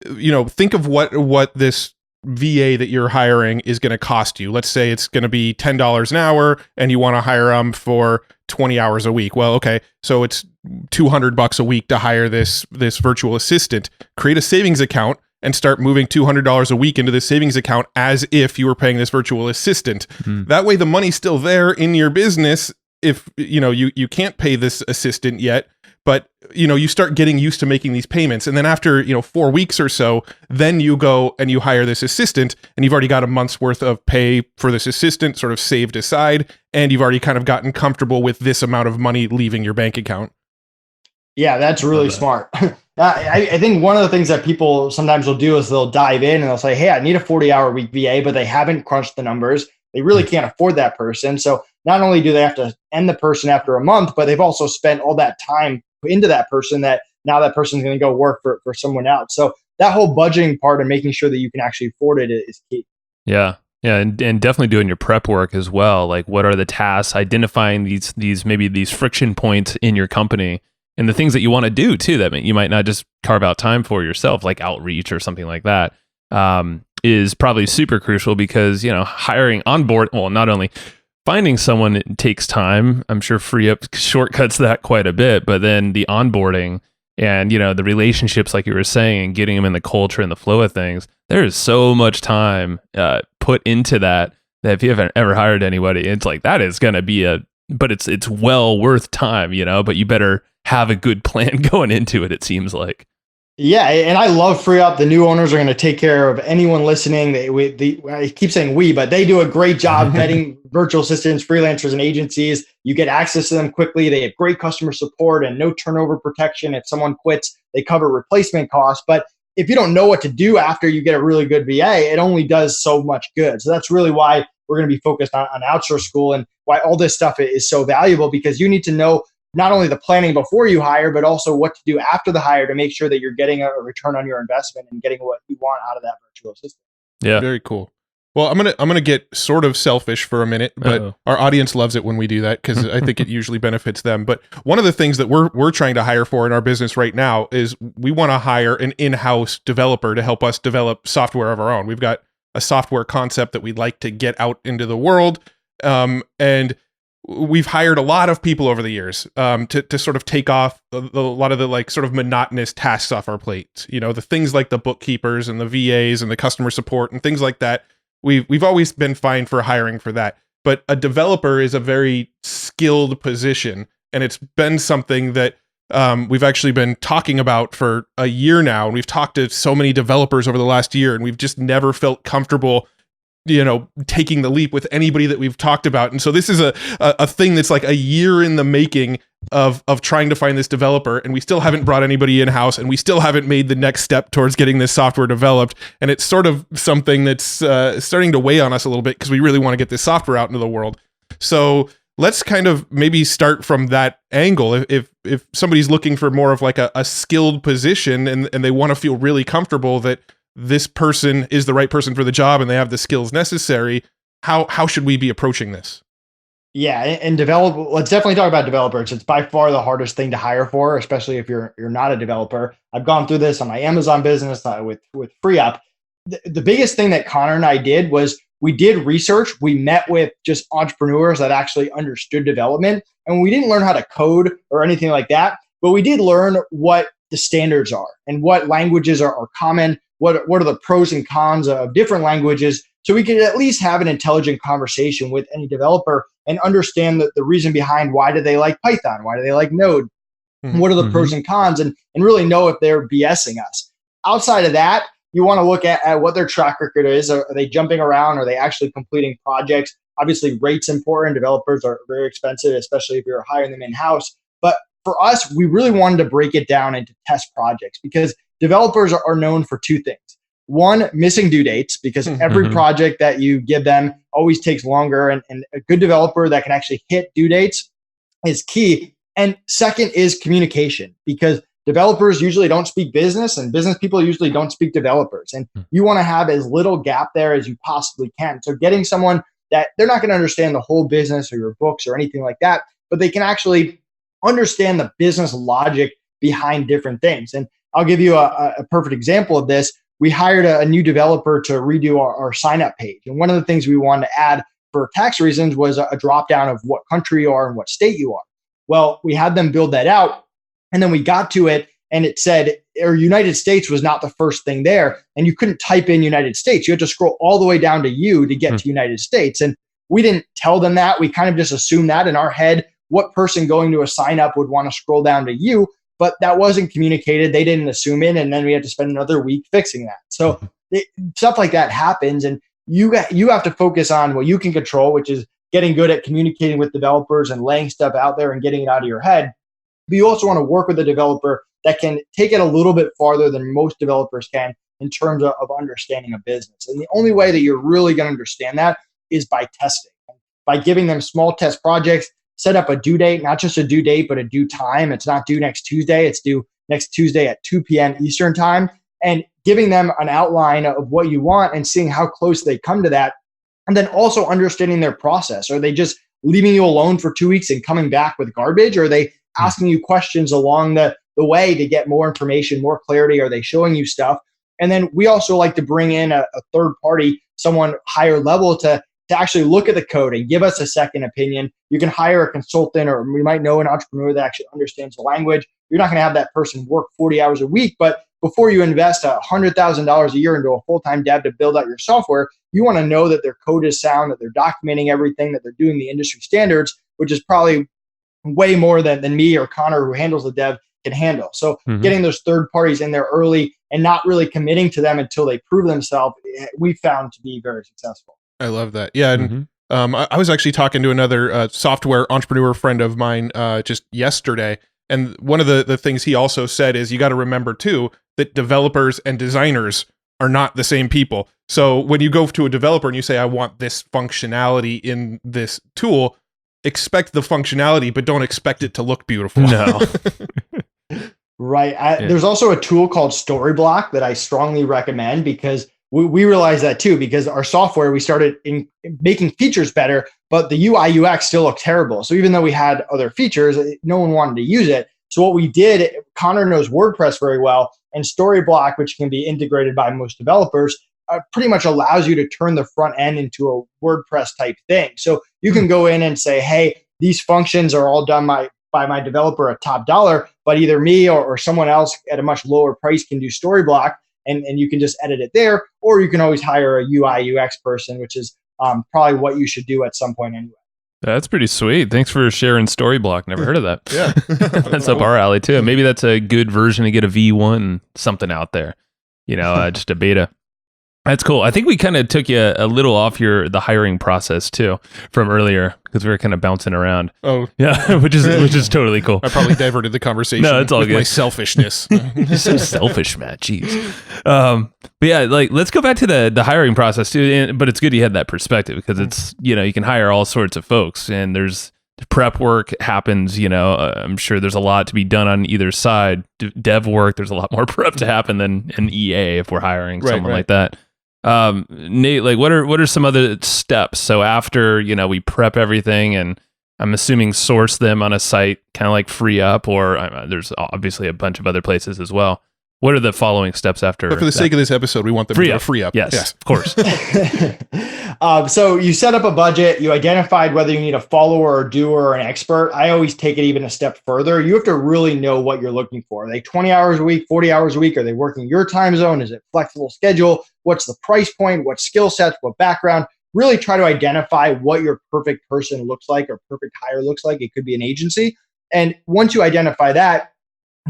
think of what this VA that you're hiring is going to cost you. Let's say it's going to be $10 an hour, and you want to hire them for 20 hours a week. Well, okay, so it's $200 a week to hire this virtual assistant. Create a savings account and start moving $200 a week into the savings account as if you were paying this virtual assistant. That way the money's still there in your business if you can't pay this assistant yet, but you start getting used to making these payments. And then after 4 weeks or so, then you go and you hire this assistant, and you've already got a month's worth of pay for this assistant sort of saved aside, and you've already kind of gotten comfortable with this amount of money leaving your bank account. Yeah, that's really smart. I think one of the things that people sometimes will do is they'll dive in and they'll say, hey, I need a 40-hour week VA, but they haven't crunched the numbers. They really can't afford that person. So not only do they have to end the person after a month, but they've also spent all that time into that person that now that person's going to go work for someone else. So that whole budgeting part and making sure that you can actually afford it is key. Yeah. Yeah, and definitely doing your prep work as well. Like, what are the tasks, identifying these friction points in your company, and the things that you want to do too, that you might not just carve out time for yourself, like outreach or something like that, is probably super crucial because, hiring on board, well, not only finding someone takes time, I'm sure FreeUp shortcuts that quite a bit, but then the onboarding and, the relationships, like you were saying, getting them in the culture and the flow of things, there is so much time put into that if you haven't ever hired anybody, it's like, that is going to be but it's well worth time, but you better have a good plan going into it, it seems like. Yeah, and I love FreeUp. The new owners are going to take care of anyone listening. I keep saying we, but they do a great job vetting virtual assistants, freelancers, and agencies. You get access to them quickly. They have great customer support and no turnover protection. If someone quits, they cover replacement costs. But if you don't know what to do after you get a really good VA, it only does so much good. So that's really why we're going to be focused on Outsource School and why all this stuff is so valuable, because you need to know not only the planning before you hire, but also what to do after the hire to make sure that you're getting a return on your investment and getting what you want out of that virtual assistant. Yeah. Very cool. Well, I'm gonna get sort of selfish for a minute, but our audience loves it when we do that because I think it usually benefits them. But one of the things that we're trying to hire for in our business right now is we want to hire an in-house developer to help us develop software of our own. We've got a software concept that we'd like to get out into the world, and we've hired a lot of people over the years to sort of take off a lot of the like sort of monotonous tasks off our plates. The things like the bookkeepers and the VAs and the customer support and things like that. We've always been fine for hiring for that. But a developer is a very skilled position, and it's been something that we've actually been talking about for a year now. And we've talked to so many developers over the last year, and we've just never felt comfortable taking the leap with anybody that we've talked about. And so this is a thing that's like a year in the making of trying to find this developer, and we still haven't brought anybody in-house, and we still haven't made the next step towards getting this software developed. And it's sort of something that's starting to weigh on us a little bit because we really want to get this software out into the world. So let's kind of maybe start from that angle. If somebody's looking for more of like a skilled position and they want to feel really comfortable that this person is the right person for the job and they have the skills necessary, how should we be approaching this? Yeah, and let's definitely talk about developers. It's by far the hardest thing to hire for, especially if you're not a developer. I've gone through this on my Amazon business with FreeUp. The biggest thing that Connor and I did was we did research. We met with just entrepreneurs that actually understood development, and we didn't learn how to code or anything like that, but we did learn what the standards are and what languages are common, what are the pros and cons of different languages, so we could at least have an intelligent conversation with any developer and understand the reason behind why do they like Python, why do they like Node, what are the pros and cons, and really know if they're BSing us. Outside of that, you want to look at what their track record is. Are they jumping around? Are they actually completing projects? Obviously, rate's important. Developers are very expensive, especially if you're hiring them in-house. But for us, we really wanted to break it down into test projects because developers are known for two things. One, missing due dates, because every project that you give them always takes longer, and a good developer that can actually hit due dates is key. And second is communication, because developers usually don't speak business and business people usually don't speak developers. And you want to have as little gap there as you possibly can. So getting someone that they're not going to understand the whole business or your books or anything like that, but they can actually understand the business logic behind different things. And I'll give you a perfect example of this. We hired a new developer to redo our sign-up page. And one of the things we wanted to add for tax reasons was a drop-down of what country you are and what state you are. Well, we had them build that out, and then we got to it, and it said, or United States was not the first thing there, and you couldn't type in United States. You had to scroll all the way down to U to get to United States. And we didn't tell them that. We kind of just assumed that in our head, what person going to a sign-up would want to scroll down to U, but that wasn't communicated. They didn't assume it, and then we had to spend another week fixing that. So stuff like that happens, and you have to focus on what you can control, which is getting good at communicating with developers and laying stuff out there and getting it out of your head. But you also want to work with a developer that can take it a little bit farther than most developers can in terms of understanding a business. And the only way that you're really going to understand that is by testing, by giving them small test projects, set up a due date, not just a due date, but a due time. It's not due next Tuesday. It's due next Tuesday at 2 p.m. Eastern time, and giving them an outline of what you want and seeing how close they come to that. And then also understanding their process. Are they just leaving you alone for 2 weeks and coming back with garbage? Or are they asking you questions along the way to get more information, more clarity? Are they showing you stuff? And then we also like to bring in a third party, someone higher level to actually look at the code and give us a second opinion. You can hire a consultant, or we might know an entrepreneur that actually understands the language. You're not going to have that person work 40 hours a week, but before you invest $100,000 a year into a full-time dev to build out your software, you want to know that their code is sound, that they're documenting everything, that they're doing the industry standards, which is probably way more than me or Connor, who handles the dev, can handle. So getting those third parties in there early and not really committing to them until they prove themselves, we found to be very successful. I love that. Yeah. And I was actually talking to another software entrepreneur friend of mine just yesterday. And one of the things he also said is you got to remember, too, that developers and designers are not the same people. So when you go to a developer and you say, I want this functionality in this tool, expect the functionality, but don't expect it to look beautiful. No. Right. There's also a tool called Storyblock that I strongly recommend, because we realized that too, because our software, we started making features better, but the UI UX still looked terrible. So even though we had other features, no one wanted to use it. So what we did, Connor knows WordPress very well, and Storyblock, which can be integrated by most developers, pretty much allows you to turn the front end into a WordPress type thing. So you can go in and say, hey, these functions are all done by my developer at top dollar, but either me or someone else at a much lower price can do Storyblock, and you can just edit it there, or you can always hire a UI UX person, which is probably what you should do at some point anyway. That's pretty sweet. Thanks for sharing Storyblock. Never heard of that. Yeah. That's up our alley too. Maybe that's a good version to get a V1 something out there. Just a beta. That's cool. I think we kind of took you a little off the hiring process too from earlier because we were kind of bouncing around. Oh, yeah, which is totally cool. I probably diverted the conversation. No, it's all with good. My selfishness. You're so selfish, Matt. Jeez. But yeah, like let's go back to the hiring process too. But it's good you had that perspective because it's you can hire all sorts of folks and there's prep work happens. I'm sure there's a lot to be done on either side. Dev work, there's a lot more prep to happen than an EA if we're hiring someone like that. Nate, like what are some other steps? So after, we prep everything and I'm assuming source them on a site kind of like FreeUp or there's obviously a bunch of other places as well. What are the following steps after? But for the sake of this episode, we want them to go FreeUp. Yes, of course. So you set up a budget, you identified whether you need a follower or doer or an expert. I always take it even a step further. You have to really know what you're looking for. Are they 20 hours a week, 40 hours a week? Are they working your time zone? Is it flexible schedule? What's the price point? What skill sets? What background? Really try to identify what your perfect person looks like or perfect hire looks like. It could be an agency. And once you identify that,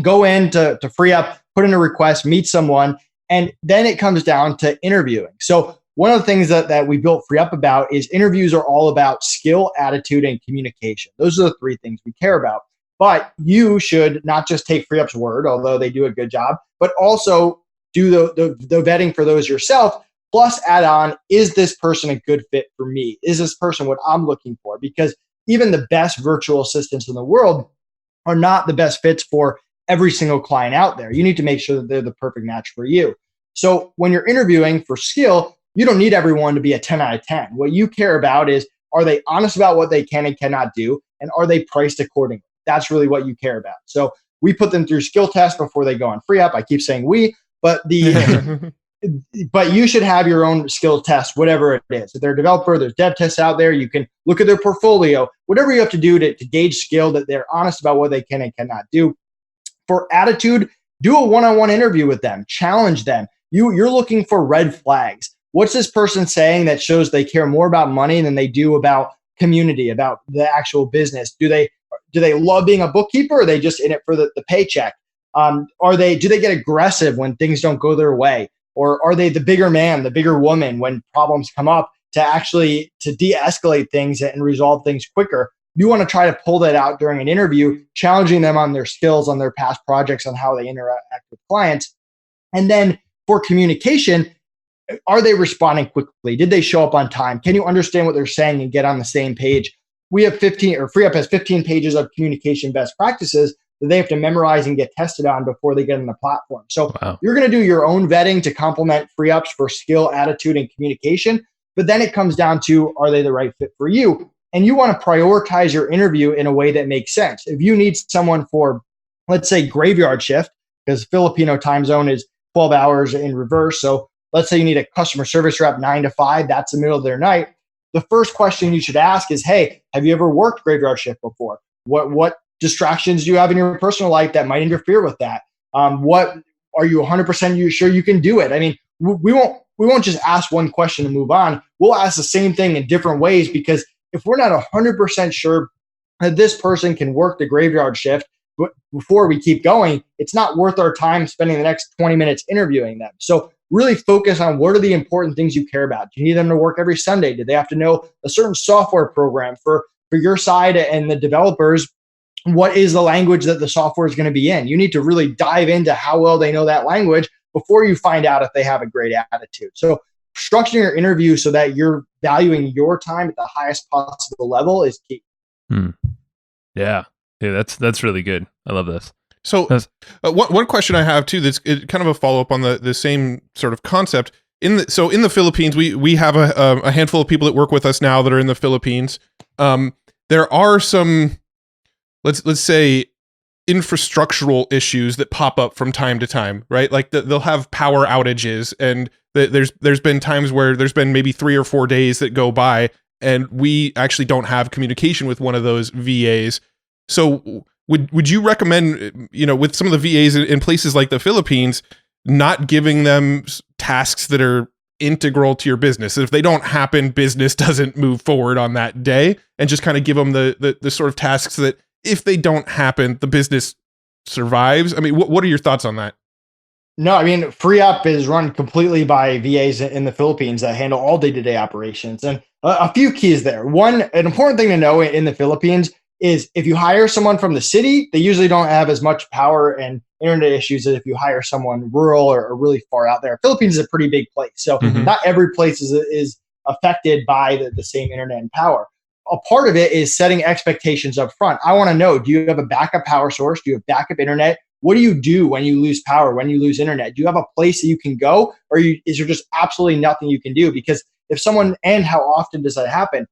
go into FreeUp, put in a request, meet someone, and then it comes down to interviewing. So one of the things that we built FreeUp about is interviews are all about skill, attitude, and communication. Those are the three things we care about. But you should not just take FreeUp's word, although they do a good job, but also do the vetting for those yourself, plus add on, is this person a good fit for me? Is this person what I'm looking for? Because even the best virtual assistants in the world are not the best fits for every single client out there. You need to make sure that they're the perfect match for you. So when you're interviewing for skill, you don't need everyone to be a 10 out of 10. What you care about is, are they honest about what they can and cannot do? And are they priced accordingly? That's really what you care about. So we put them through skill tests before they go on FreeUp. I keep saying we, but but you should have your own skill test, whatever it is. If they're a developer, there's dev tests out there. You can look at their portfolio, whatever you have to do to gauge skill, that they're honest about what they can and cannot do. For attitude, do a one-on-one interview with them, challenge them. You're looking for red flags. What's this person saying that shows they care more about money than they do about community, about the actual business? Do they love being a bookkeeper, or are they just in it for the paycheck? Do they get aggressive when things don't go their way? Or are they the bigger man, the bigger woman when problems come up to de-escalate things and resolve things quicker? You want to try to pull that out during an interview, challenging them on their skills, on their past projects, on how they interact with clients. And then for communication, are they responding quickly? Did they show up on time? Can you understand what they're saying and get on the same page? FreeUp has 15 pages of communication best practices that they have to memorize and get tested on before they get on the platform. So You're going to do your own vetting to complement FreeUps for skill, attitude, and communication. But then it comes down to, are they the right fit for you? And you want to prioritize your interview in a way that makes sense. If you need someone for, let's say, graveyard shift, because Filipino time zone is 12 hours in reverse. So let's say you need a customer service rep 9 to 5, that's the middle of their night. The first question you should ask is, hey, have you ever worked graveyard shift before? What distractions do you have in your personal life that might interfere with that? What are you 100% sure you can do it? I mean, we won't just ask one question and move on. We'll ask the same thing in different ways, because if we're not 100% sure that this person can work the graveyard shift before we keep going, it's not worth our time spending the next 20 minutes interviewing them. So really focus on, what are the important things you care about? Do you need them to work every Sunday? Do they have to know a certain software program? For your side and the developers, what is the language that the software is going to be in? You need to really dive into how well they know that language before you find out if they have a great attitude. So structuring your interview so that you're valuing your time at the highest possible level is key. Yeah, that's really good. I love this. So one question I have too, that's kind of a follow-up on the same sort of concept. In the Philippines, we have a handful of people that work with us now that are in the Philippines. There are some, let's say, infrastructural issues that pop up from time to time, right? Like they'll have power outages, and there's been times where there's been maybe 3 or 4 days that go by and we actually don't have communication with one of those VAs. So would you recommend, with some of the VAs in places like the Philippines, not giving them tasks that are integral to your business? If they don't happen, business doesn't move forward on that day, and just kind of give them the sort of tasks that, if they don't happen, the business survives? I mean, what are your thoughts on that? No, I mean, Free Up is run completely by VAs in the Philippines that handle all day-to-day operations. And a few keys there. One, an important thing to know in the Philippines is if you hire someone from the city, they usually don't have as much power and internet issues as if you hire someone rural or really far out there. Philippines is a pretty big place. So not every place is affected by the same internet and power. A part of it is setting expectations up front. I want to know, do you have a backup power source? Do you have backup internet? What do you do when you lose power, when you lose internet? Do you have a place that you can go, or is there just absolutely nothing you can do? Because if someone, and how often does that happen?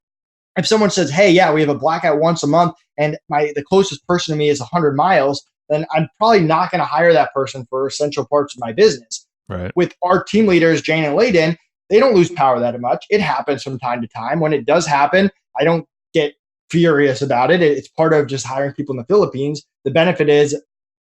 If someone says, hey, yeah, we have a blackout once a month and the closest person to me is 100 miles, then I'm probably not going to hire that person for essential parts of my business. Right. With our team leaders, Jane and Layden, they don't lose power that much. It happens from time to time. When it does happen, I don't get furious about it. It's part of just hiring people in the Philippines. The benefit is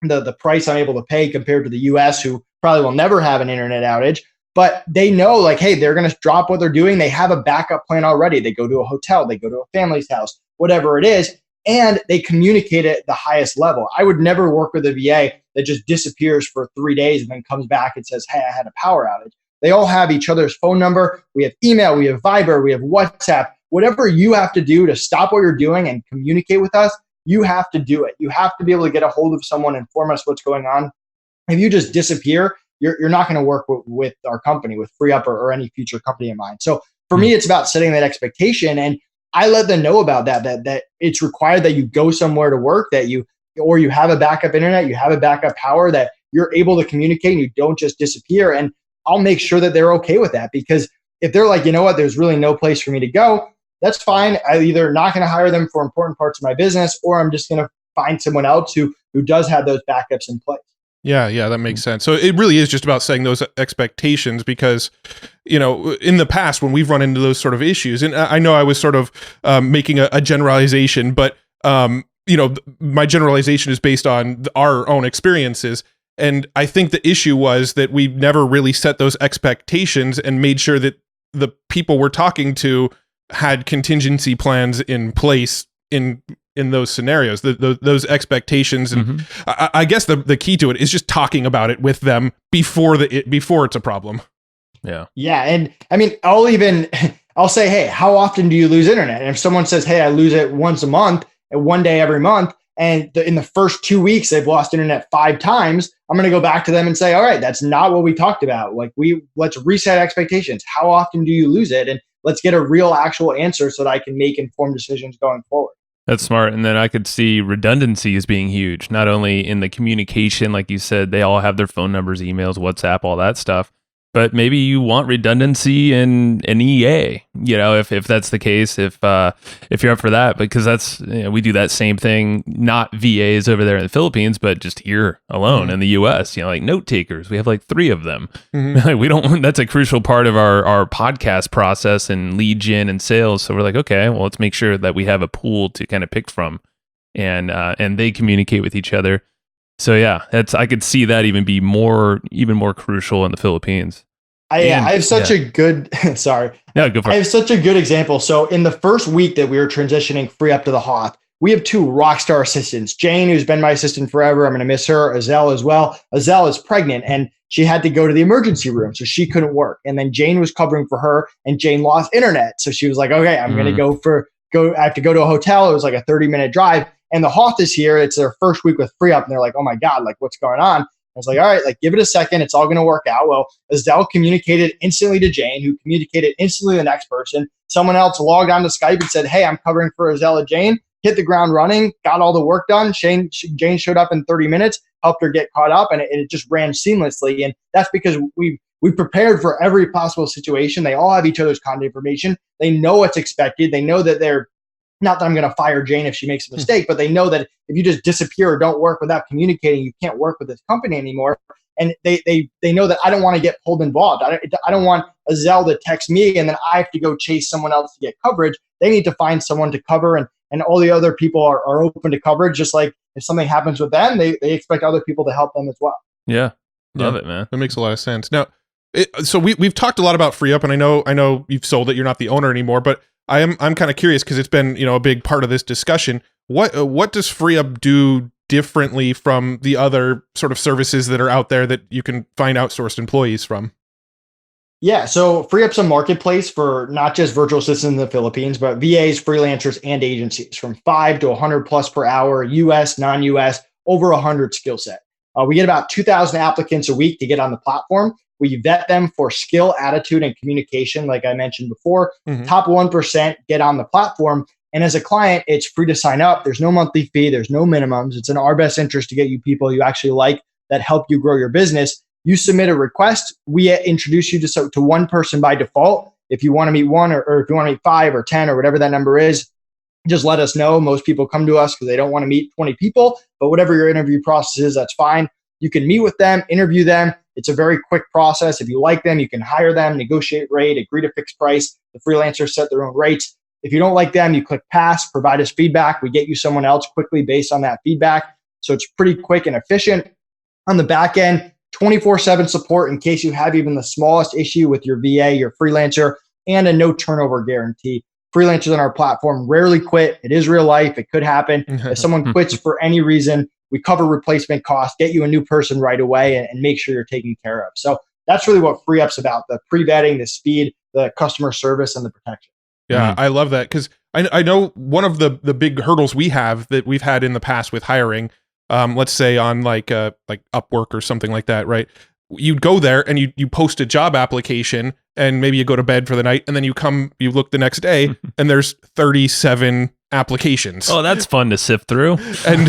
the price I'm able to pay compared to the US, who probably will never have an internet outage. But they know, like, hey, they're going to drop what they're doing. They have a backup plan already. They go to a hotel, they go to a family's house, whatever it is, and they communicate at the highest level. I would never work with a VA that just disappears for 3 days and then comes back and says, hey, I had a power outage. They all have each other's phone number. We have email, we have Viber, we have WhatsApp. Whatever you have to do to stop what you're doing and communicate with us, you have to do it. You have to be able to get a hold of someone, inform us what's going on. If you just disappear, you're not going to work with our company, with Free Up or any future company in mind. So for me, it's about setting that expectation. And I let them know about that it's required that you go somewhere to work, or you have a backup internet, you have a backup power, that you're able to communicate and you don't just disappear. And I'll make sure that they're okay with that, because if they're like, you know what, there's really no place for me to go, that's fine. I'm either not going to hire them for important parts of my business, or I'm just going to find someone else who does have those backups in place. Yeah, that makes sense. So it really is just about setting those expectations, because, in the past when we've run into those sort of issues, and I know I was sort of making a generalization, but, my generalization is based on our own experiences. And I think the issue was that we never really set those expectations and made sure that the people we're talking to had contingency plans in place in those scenarios, those expectations. And I guess the key to it is just talking about it with them before it's a problem. Yeah. Yeah. And I mean, I'll say, hey, how often do you lose internet? And if someone says, hey, I lose it once a month and 1 day every month, and in the first 2 weeks, they've lost internet 5 times, I'm going to go back to them and say, all right, that's not what we talked about. Like, let's reset expectations. How often do you lose it? And let's get a real actual answer so that I can make informed decisions going forward. That's smart. And then I could see redundancy as being huge, not only in the communication, like you said, they all have their phone numbers, emails, WhatsApp, all that stuff. But maybe you want redundancy in an EA, if that's the case, if you're up for that, because that's, we do that same thing, not VAs over there in the Philippines, but just here alone in the US, like note takers. We have like 3 of them. We don't, that's a crucial part of our podcast process and lead gen and sales. So we're like, okay, well, let's make sure that we have a pool to kind of pick from, and they communicate with each other. So yeah, I could see that even more crucial in the Philippines. I have such a good sorry. No, go for it. I have such a good example. So in the first week that we were transitioning Free Up to the Hoth, we have 2 rock star assistants. Jane, who's been my assistant forever, I'm going to miss her. Azelle as well. Azelle is pregnant and she had to go to the emergency room, so she couldn't work. And then Jane was covering for her, and Jane lost internet, so she was like, okay, I'm going to I have to go to a hotel. It was like a 30-minute drive. And the Hoth is here. It's their first week with Free Up. And they're like, oh my God, like what's going on? I was like, all right, like give it a second. It's all going to work out. Well, Azelle communicated instantly to Jane, who communicated instantly to the next person. Someone else logged on to Skype and said, hey, I'm covering for Azelle and Jane. Hit the ground running, got all the work done. Jane showed up in 30 minutes, helped her get caught up, and it just ran seamlessly. And that's because we prepared for every possible situation. They all have each other's contact information. They know what's expected. They know that not that I'm going to fire Jane if she makes a mistake, but they know that if you just disappear or don't work without communicating, you can't work with this company anymore. And they know that I don't want to get pulled involved. I don't want Azelle to text me and then I have to go chase someone else to get coverage. They need to find someone to cover, and all the other people are open to coverage. Just like if something happens with them, they expect other people to help them as well. Yeah. Love it, man. That makes a lot of sense. Now, so we've talked a lot about Free Up, and I know you've sold it. You're not the owner anymore, but I'm kind of curious because it's been a big part of this discussion. What does Free Up do differently from the other sort of services that are out there that you can find outsourced employees from? Yeah, so FreeUp's a marketplace for not just virtual assistants in the Philippines, but VAs, freelancers, and agencies from 5 to 100 plus per hour, US, non-US, over 100 skill set. We get about 2,000 applicants a week to get on the platform. We vet them for skill, attitude, and communication, like I mentioned before. Top 1% get on the platform. And as a client, it's free to sign up. There's no monthly fee. There's no minimums. It's in our best interest to get you people you actually like that help you grow your business. You submit a request. We introduce you to one person by default. If you want to meet one or if you want to meet 5 or 10 or whatever that number is, just let us know. Most people come to us because they don't want to meet 20 people, but whatever your interview process is, that's fine. You can meet with them, interview them. It's a very quick process. If you like them, you can hire them, negotiate rate, agree to fixed price. The freelancers set their own rates. If you don't like them, you click pass, provide us feedback. We get you someone else quickly based on that feedback. So it's pretty quick and efficient. On the back end, 24/7 support in case you have even the smallest issue with your VA, your freelancer, and a no turnover guarantee. Freelancers on our platform rarely quit. It is real life. It could happen. If someone quits for any reason, we cover replacement costs, get you a new person right away, and make sure you're taken care of. So that's really what FreeUp's about: the pre-vetting, the speed, the customer service, and the protection. Yeah, I love that, because I know one of the big hurdles we have that we've had in the past with hiring, let's say on like Upwork or something like that, right? You'd go there and you post a job application and maybe you go to bed for the night, and then you look the next day and there's 37 applications. Oh, that's fun to sift through. And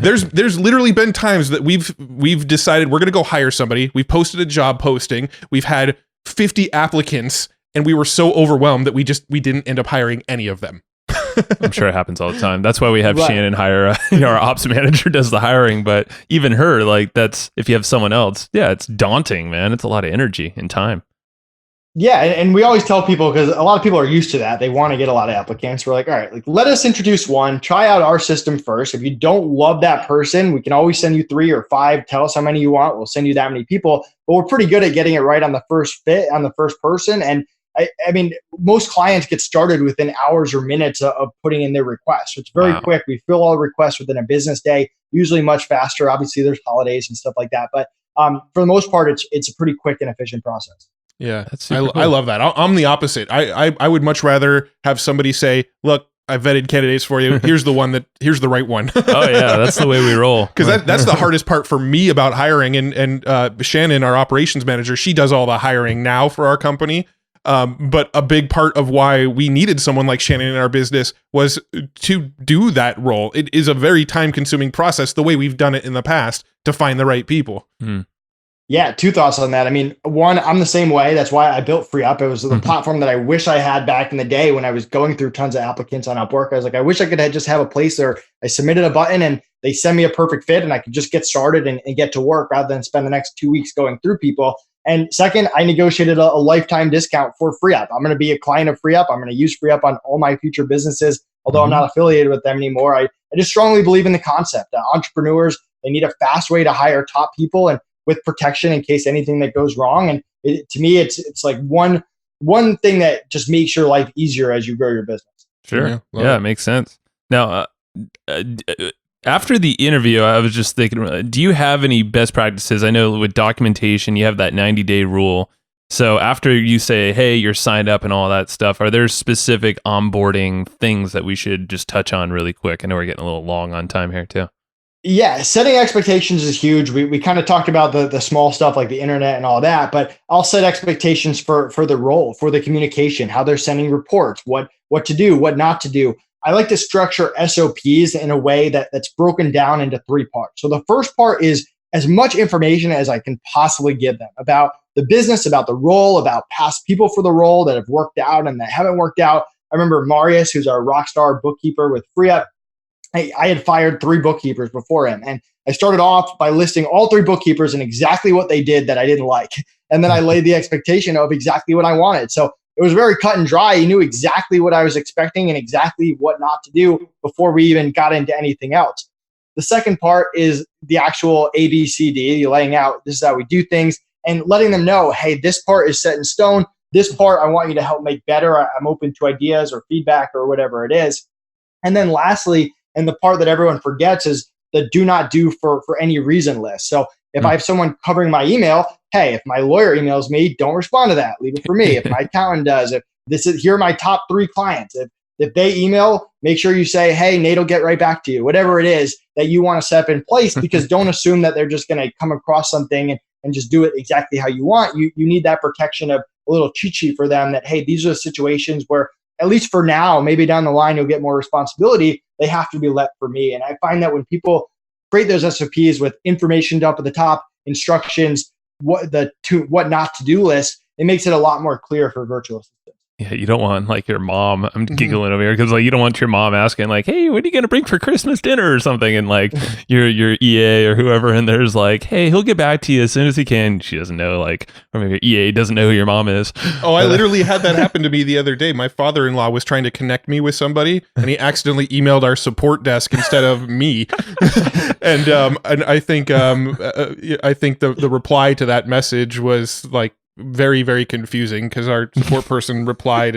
there's literally been times that we've decided we're going to go hire somebody. We've posted a job posting. We've had 50 applicants, and we were so overwhelmed that we didn't end up hiring any of them. I'm sure it happens all the time. That's why we have Shannon hire our ops manager does the hiring, but even her, like, that's, if you have someone else, yeah, it's daunting, man. It's a lot of energy and time. Yeah, and we always tell people, because a lot of people are used to that. They want to get a lot of applicants. We're like, all right, let us introduce one, try out our system first. If you don't love that person, we can always send you 3 or 5. Tell us how many you want. We'll send you that many people. But we're pretty good at getting it right on the first fit, on the first person. And I mean, most clients get started within hours or minutes of putting in their requests. So it's very quick. We fill all the requests within a business day, usually much faster. Obviously, there's holidays and stuff like that. But for the most part, it's a pretty quick and efficient process. Yeah, cool. I love that. I'm the opposite. I would much rather have somebody say, look, I vetted candidates for you. Here's the right one. Oh yeah, that's the way we roll. Because that's the hardest part for me about hiring. And Shannon, our operations manager, she does all the hiring now for our company. But a big part of why we needed someone like Shannon in our business was to do that role. It is a very time-consuming process, the way we've done it in the past, to find the right people. Yeah, 2 thoughts on that. I mean, one, I'm the same way. That's why I built FreeUp. It was the platform that I wish I had back in the day when I was going through tons of applicants on Upwork. I was like, I wish I could just have a place where I submitted a button and they send me a perfect fit and I could just get started and get to work rather than spend the next 2 weeks going through people. And second, I negotiated a lifetime discount for FreeUp. I'm going to be a client of FreeUp. I'm going to use FreeUp on all my future businesses, although I'm not affiliated with them anymore. I just strongly believe in the concept. Entrepreneurs, they need a fast way to hire top people and with protection in case anything that goes wrong. And to me, it's like one thing that just makes your life easier as you grow your business. Sure. Yeah, it makes sense. Now, after the interview, I was just thinking, do you have any best practices? I know with documentation, you have that 90-day rule. So after you say, hey, you're signed up and all that stuff, are there specific onboarding things that we should just touch on really quick? I know we're getting a little long on time here too. Yeah, setting expectations is huge. We kind of talked about the small stuff like the internet and all that, but I'll set expectations for the role, for the communication, how they're sending reports, what to do, what not to do. I like to structure SOPs in a way that's broken down into 3 parts. So the first part is as much information as I can possibly give them about the business, about the role, about past people for the role that have worked out and that haven't worked out. I remember Marius, who's our rock star bookkeeper with FreeUp. I had fired 3 bookkeepers before him. And I started off by listing all 3 bookkeepers and exactly what they did that I didn't like. And then I laid the expectation of exactly what I wanted. So it was very cut and dry. He knew exactly what I was expecting and exactly what not to do before we even got into anything else. The second part is the actual ABCD, laying out, this is how we do things, and letting them know, hey, this part is set in stone. This part I want you to help make better. I'm open to ideas or feedback or whatever it is. And then lastly, and the part that everyone forgets is the do not do for any reason list. So if I have someone covering my email, hey, if my lawyer emails me, don't respond to that. Leave it for me. If my accountant does, here are my top 3 clients. If they email, make sure you say, hey, Nate will get right back to you. Whatever it is that you want to set up in place, because don't assume that they're just going to come across something and just do it exactly how you want. You need that protection of a little cheat sheet for them that, hey, these are the situations where, at least for now, maybe down the line, you'll get more responsibility. They have to be let for me. And I find that when people create those SOPs with information dump at the top, instructions, what not to do list, it makes it a lot more clear for virtual assistants. Yeah, you don't want like your mom. I'm giggling over here because like you don't want your mom asking like, "Hey, what are you gonna bring for Christmas dinner?" or something, and like your EA or whoever in there's like, "Hey, he'll get back to you as soon as he can." She doesn't know, like, or maybe your EA doesn't know who your mom is. Oh, I literally had that happen to me the other day. My father-in-law was trying to connect me with somebody, and he accidentally emailed our support desk instead of me. and I think the reply to that message was like very, very confusing because our support person replied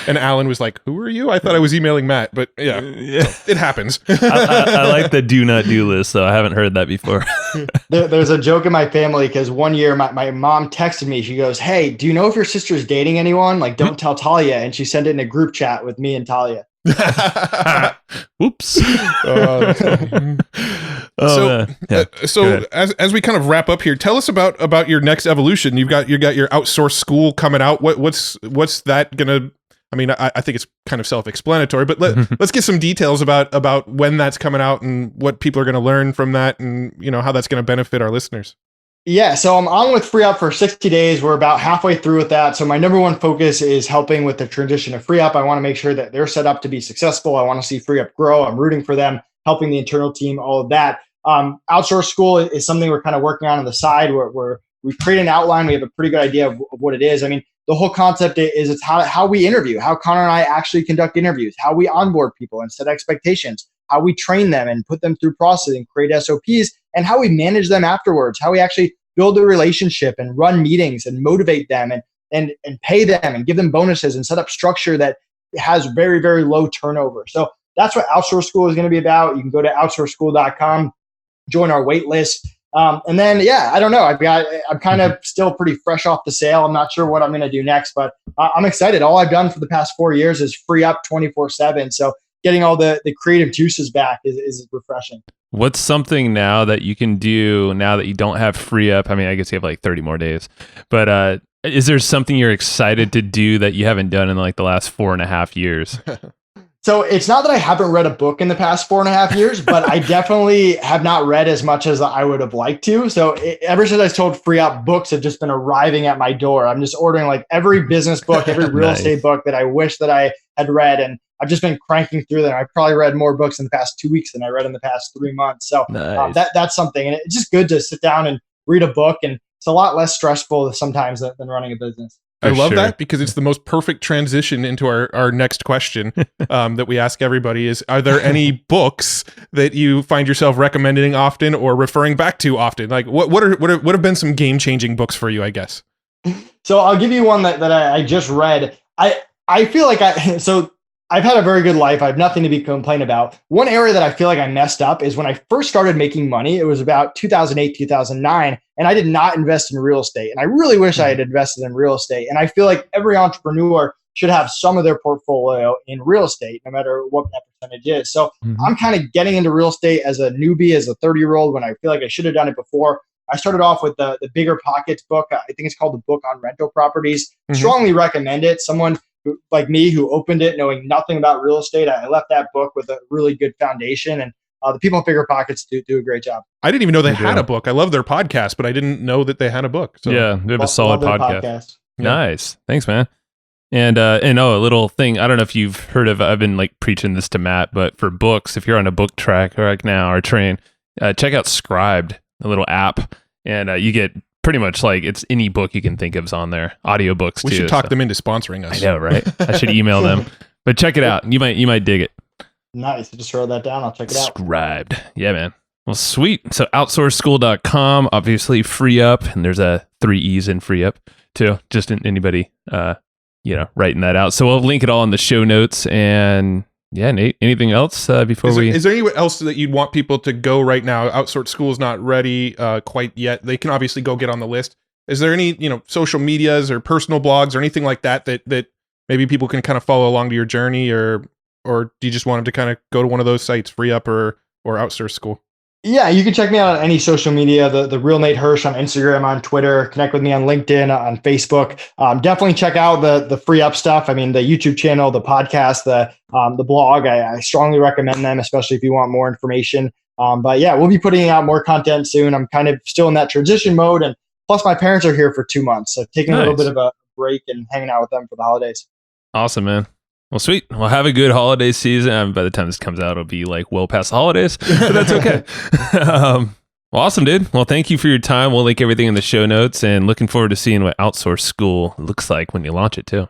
and Alan was like, "Who are you?" I thought I was emailing Matt, but yeah. It happens. I like the do not do list, though. I haven't heard that before. There's a joke in my family because one year my mom texted me. She goes, "Hey, do you know if your sister's dating anyone? Like, don't tell Talia." And she sent it in a group chat with me and Talia. Whoops. So as we kind of wrap up here, tell us about your next evolution. You got your Outsource School coming out. What's that gonna? I mean, I think it's kind of self-explanatory, but let's get some details about when that's coming out and what people are going to learn from that, and how that's going to benefit our listeners. Yeah, so I'm on with FreeUp for 60 days. We're about halfway through with that. So my number one focus is helping with the transition to FreeUp. I want to make sure that they're set up to be successful. I want to see FreeUp grow. I'm rooting for them, helping the internal team, all of that. Outsource School is something we're kind of working on the side where we've created an outline. We have a pretty good idea of what it is. I mean, the whole concept is it's how we interview, how Connor and I actually conduct interviews, how we onboard people and set expectations, how we train them and put them through process and create SOPs, and how we manage them afterwards, how we actually build a relationship and run meetings and motivate them and pay them and give them bonuses and set up structure that has very, very low turnover. So that's what Outsource School is going to be about. You can go to outsourceschool.com, join our wait list. And then, I don't know. I'm kind of still pretty fresh off the sale. I'm not sure what I'm going to do next, but I'm excited. All I've done for the past 4 years is free up 24/7. So getting all the creative juices back is refreshing. What's something now that you can do now that you don't have free up? I mean, I guess you have like 30 more days, but is there something you're excited to do that you haven't done in like the last 4.5 years? So it's not that I haven't read a book in the past 4.5 years, but I definitely have not read as much as I would have liked to. So ever since I told free up, books have just been arriving at my door. I'm just ordering like every business book, every real estate book that I wish that I had read. And I've just been cranking through them. I've probably read more books in the past 2 weeks than I read in the past 3 months. So that's something. And it's just good to sit down and read a book. And it's a lot less stressful sometimes than running a business. I love that because it's the most perfect transition into our next question that we ask everybody is, are there any books that you find yourself recommending often or referring back to often? Like what have been some game-changing books for you, I guess? So I'll give you one that I just read. I feel like I've had a very good life. I have nothing to be complained about. One area that I feel like I messed up is when I first started making money. It was about 2008, 2009, and I did not invest in real estate. And I really wish I had invested in real estate. And I feel like every entrepreneur should have some of their portfolio in real estate, no matter what that percentage is. So I'm kind of getting into real estate as a newbie, as a 30-year-old, when I feel like I should have done it before. I started off with the Bigger Pockets book. I think it's called The Book on Rental Properties. Strongly recommend it. Someone like me who opened it knowing nothing about real estate, I left that book with a really good foundation, and the people in Bigger Pockets do a great job. I didn't even know they had a book. I love their podcast, but I didn't know that they had a book. So. Yeah, they have a solid podcast. Yeah. Nice. Thanks, man. And a little thing, I don't know if you've heard of, I've been like preaching this to Matt, but for books, if you're on a book track or like now or train, check out Scribed, a little app, and you get pretty much like it's any book you can think of is on there. Audiobooks too. We should talk them into sponsoring us. I know, right? I should email them. But check it out. You might dig it. Nice. I just wrote that down. I'll check it out. Scribed. Yeah, man. Well, sweet. So outsourceschool.com, obviously free up, and there's a 3 E's in free up too. Just anybody writing that out. So we'll link it all in the show notes, and Yeah, Nate, anything else before is there anywhere else that you'd want people to go right now? Outsource School is not ready quite yet. They can obviously go get on the list. Is there any, social medias or personal blogs or anything like that maybe people can kind of follow along to your journey, or do you just want them to kind of go to one of those sites, FreeUp or Outsource School? Yeah, you can check me out on any social media, the real Nate Hirsch on Instagram, on Twitter, connect with me on LinkedIn, on Facebook. Definitely check out the FreeUp stuff. I mean, the YouTube channel, the podcast, the blog, I strongly recommend them, especially if you want more information. But yeah, we'll be putting out more content soon. I'm kind of still in that transition mode. And plus my parents are here for 2 months. So taking a little bit of a break and hanging out with them for the holidays. Awesome, man. Well, sweet. Well, have a good holiday season. By the time this comes out, it'll be like well past the holidays, but that's okay. Well, awesome, dude. Well, thank you for your time. We'll link everything in the show notes, and looking forward to seeing what Outsource School looks like when you launch it too.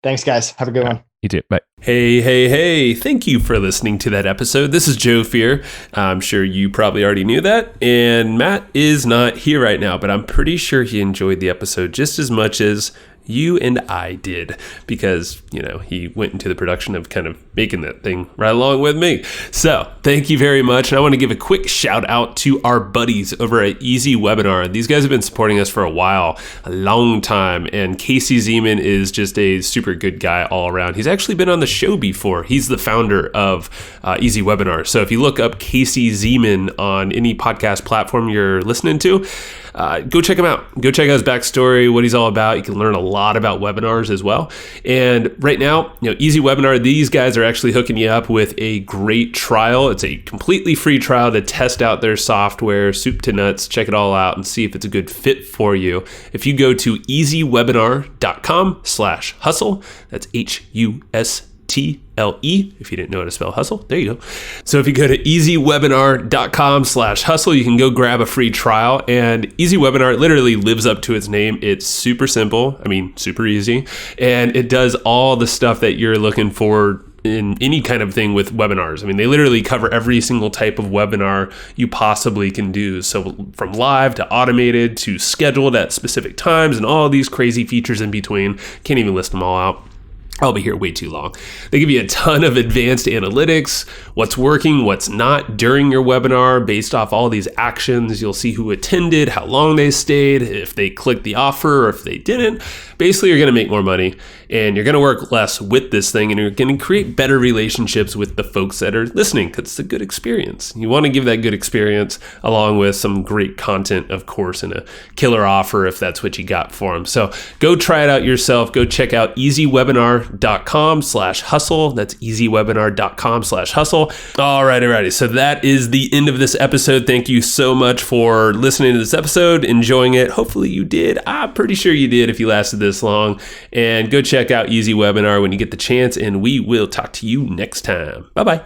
Thanks, guys. Have a good one. You too. Bye. Hey. Thank you for listening to that episode. This is Joe Fear. I'm sure you probably already knew that. And Matt is not here right now, but I'm pretty sure he enjoyed the episode just as much as you and I did, because, he went into the production of kind of making that thing right along with me. So thank you very much. And I want to give a quick shout out to our buddies over at Easy Webinar. These guys have been supporting us for a while, a long time. And Casey Zeman is just a super good guy all around. He's actually been on the show before. He's the founder of Easy Webinar. So if you look up Casey Zeman on any podcast platform you're listening to, go check him out. Go check out his backstory, what he's all about. You can learn a lot about webinars as well. And right now, Easy Webinar, these guys are actually hooking you up with a great trial. It's a completely free trial to test out their software, soup to nuts, check it all out and see if it's a good fit for you. If you go to easywebinar.com/hustle, that's HUSTLE, if you didn't know how to spell hustle, there you go. So if you go to easywebinar.com/hustle, you can go grab a free trial. And Easy Webinar literally lives up to its name. It's super simple. I mean, super easy. And it does all the stuff that you're looking for in any kind of thing with webinars. I mean, they literally cover every single type of webinar you possibly can do. So from live to automated to scheduled at specific times and all these crazy features in between. Can't even list them all out. I'll be here way too long. They give you a ton of advanced analytics, what's working, what's not during your webinar based off all these actions. You'll see who attended, how long they stayed, if they clicked the offer or if they didn't. Basically, you're going to make more money and you're going to work less with this thing, and you're going to create better relationships with the folks that are listening because it's a good experience. You want to give that good experience along with some great content, of course, and a killer offer if that's what you got for them. So go try it out yourself. Go check out easywebinar.com/hustle. That's easywebinar.com/hustle. Alrighty. So that is the end of this episode. Thank you so much for listening to this episode, enjoying it. Hopefully you did. I'm pretty sure you did if you lasted this long. And go check out Easy Webinar when you get the chance, and we will talk to you next time. Bye-bye.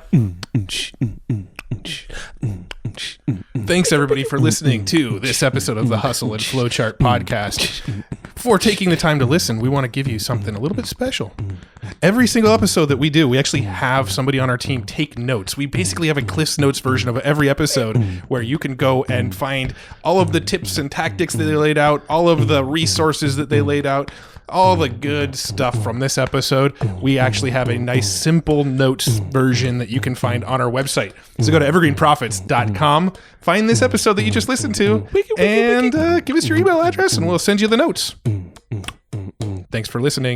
Thanks, everybody, for listening to this episode of the Hustle and Flowchart podcast. Before taking the time to listen, we want to give you something a little bit special. Every single episode that we do, we actually have somebody on our team take notes. We basically have a Cliff's Notes version of every episode where you can go and find all of the tips and tactics that they laid out, all of the resources that they laid out, all the good stuff from this episode. We actually have a nice simple notes version that you can find on our website. So go to evergreenprofits.com, find this episode that you just listened to, and give us your email address and we'll send you the notes. Thanks for listening.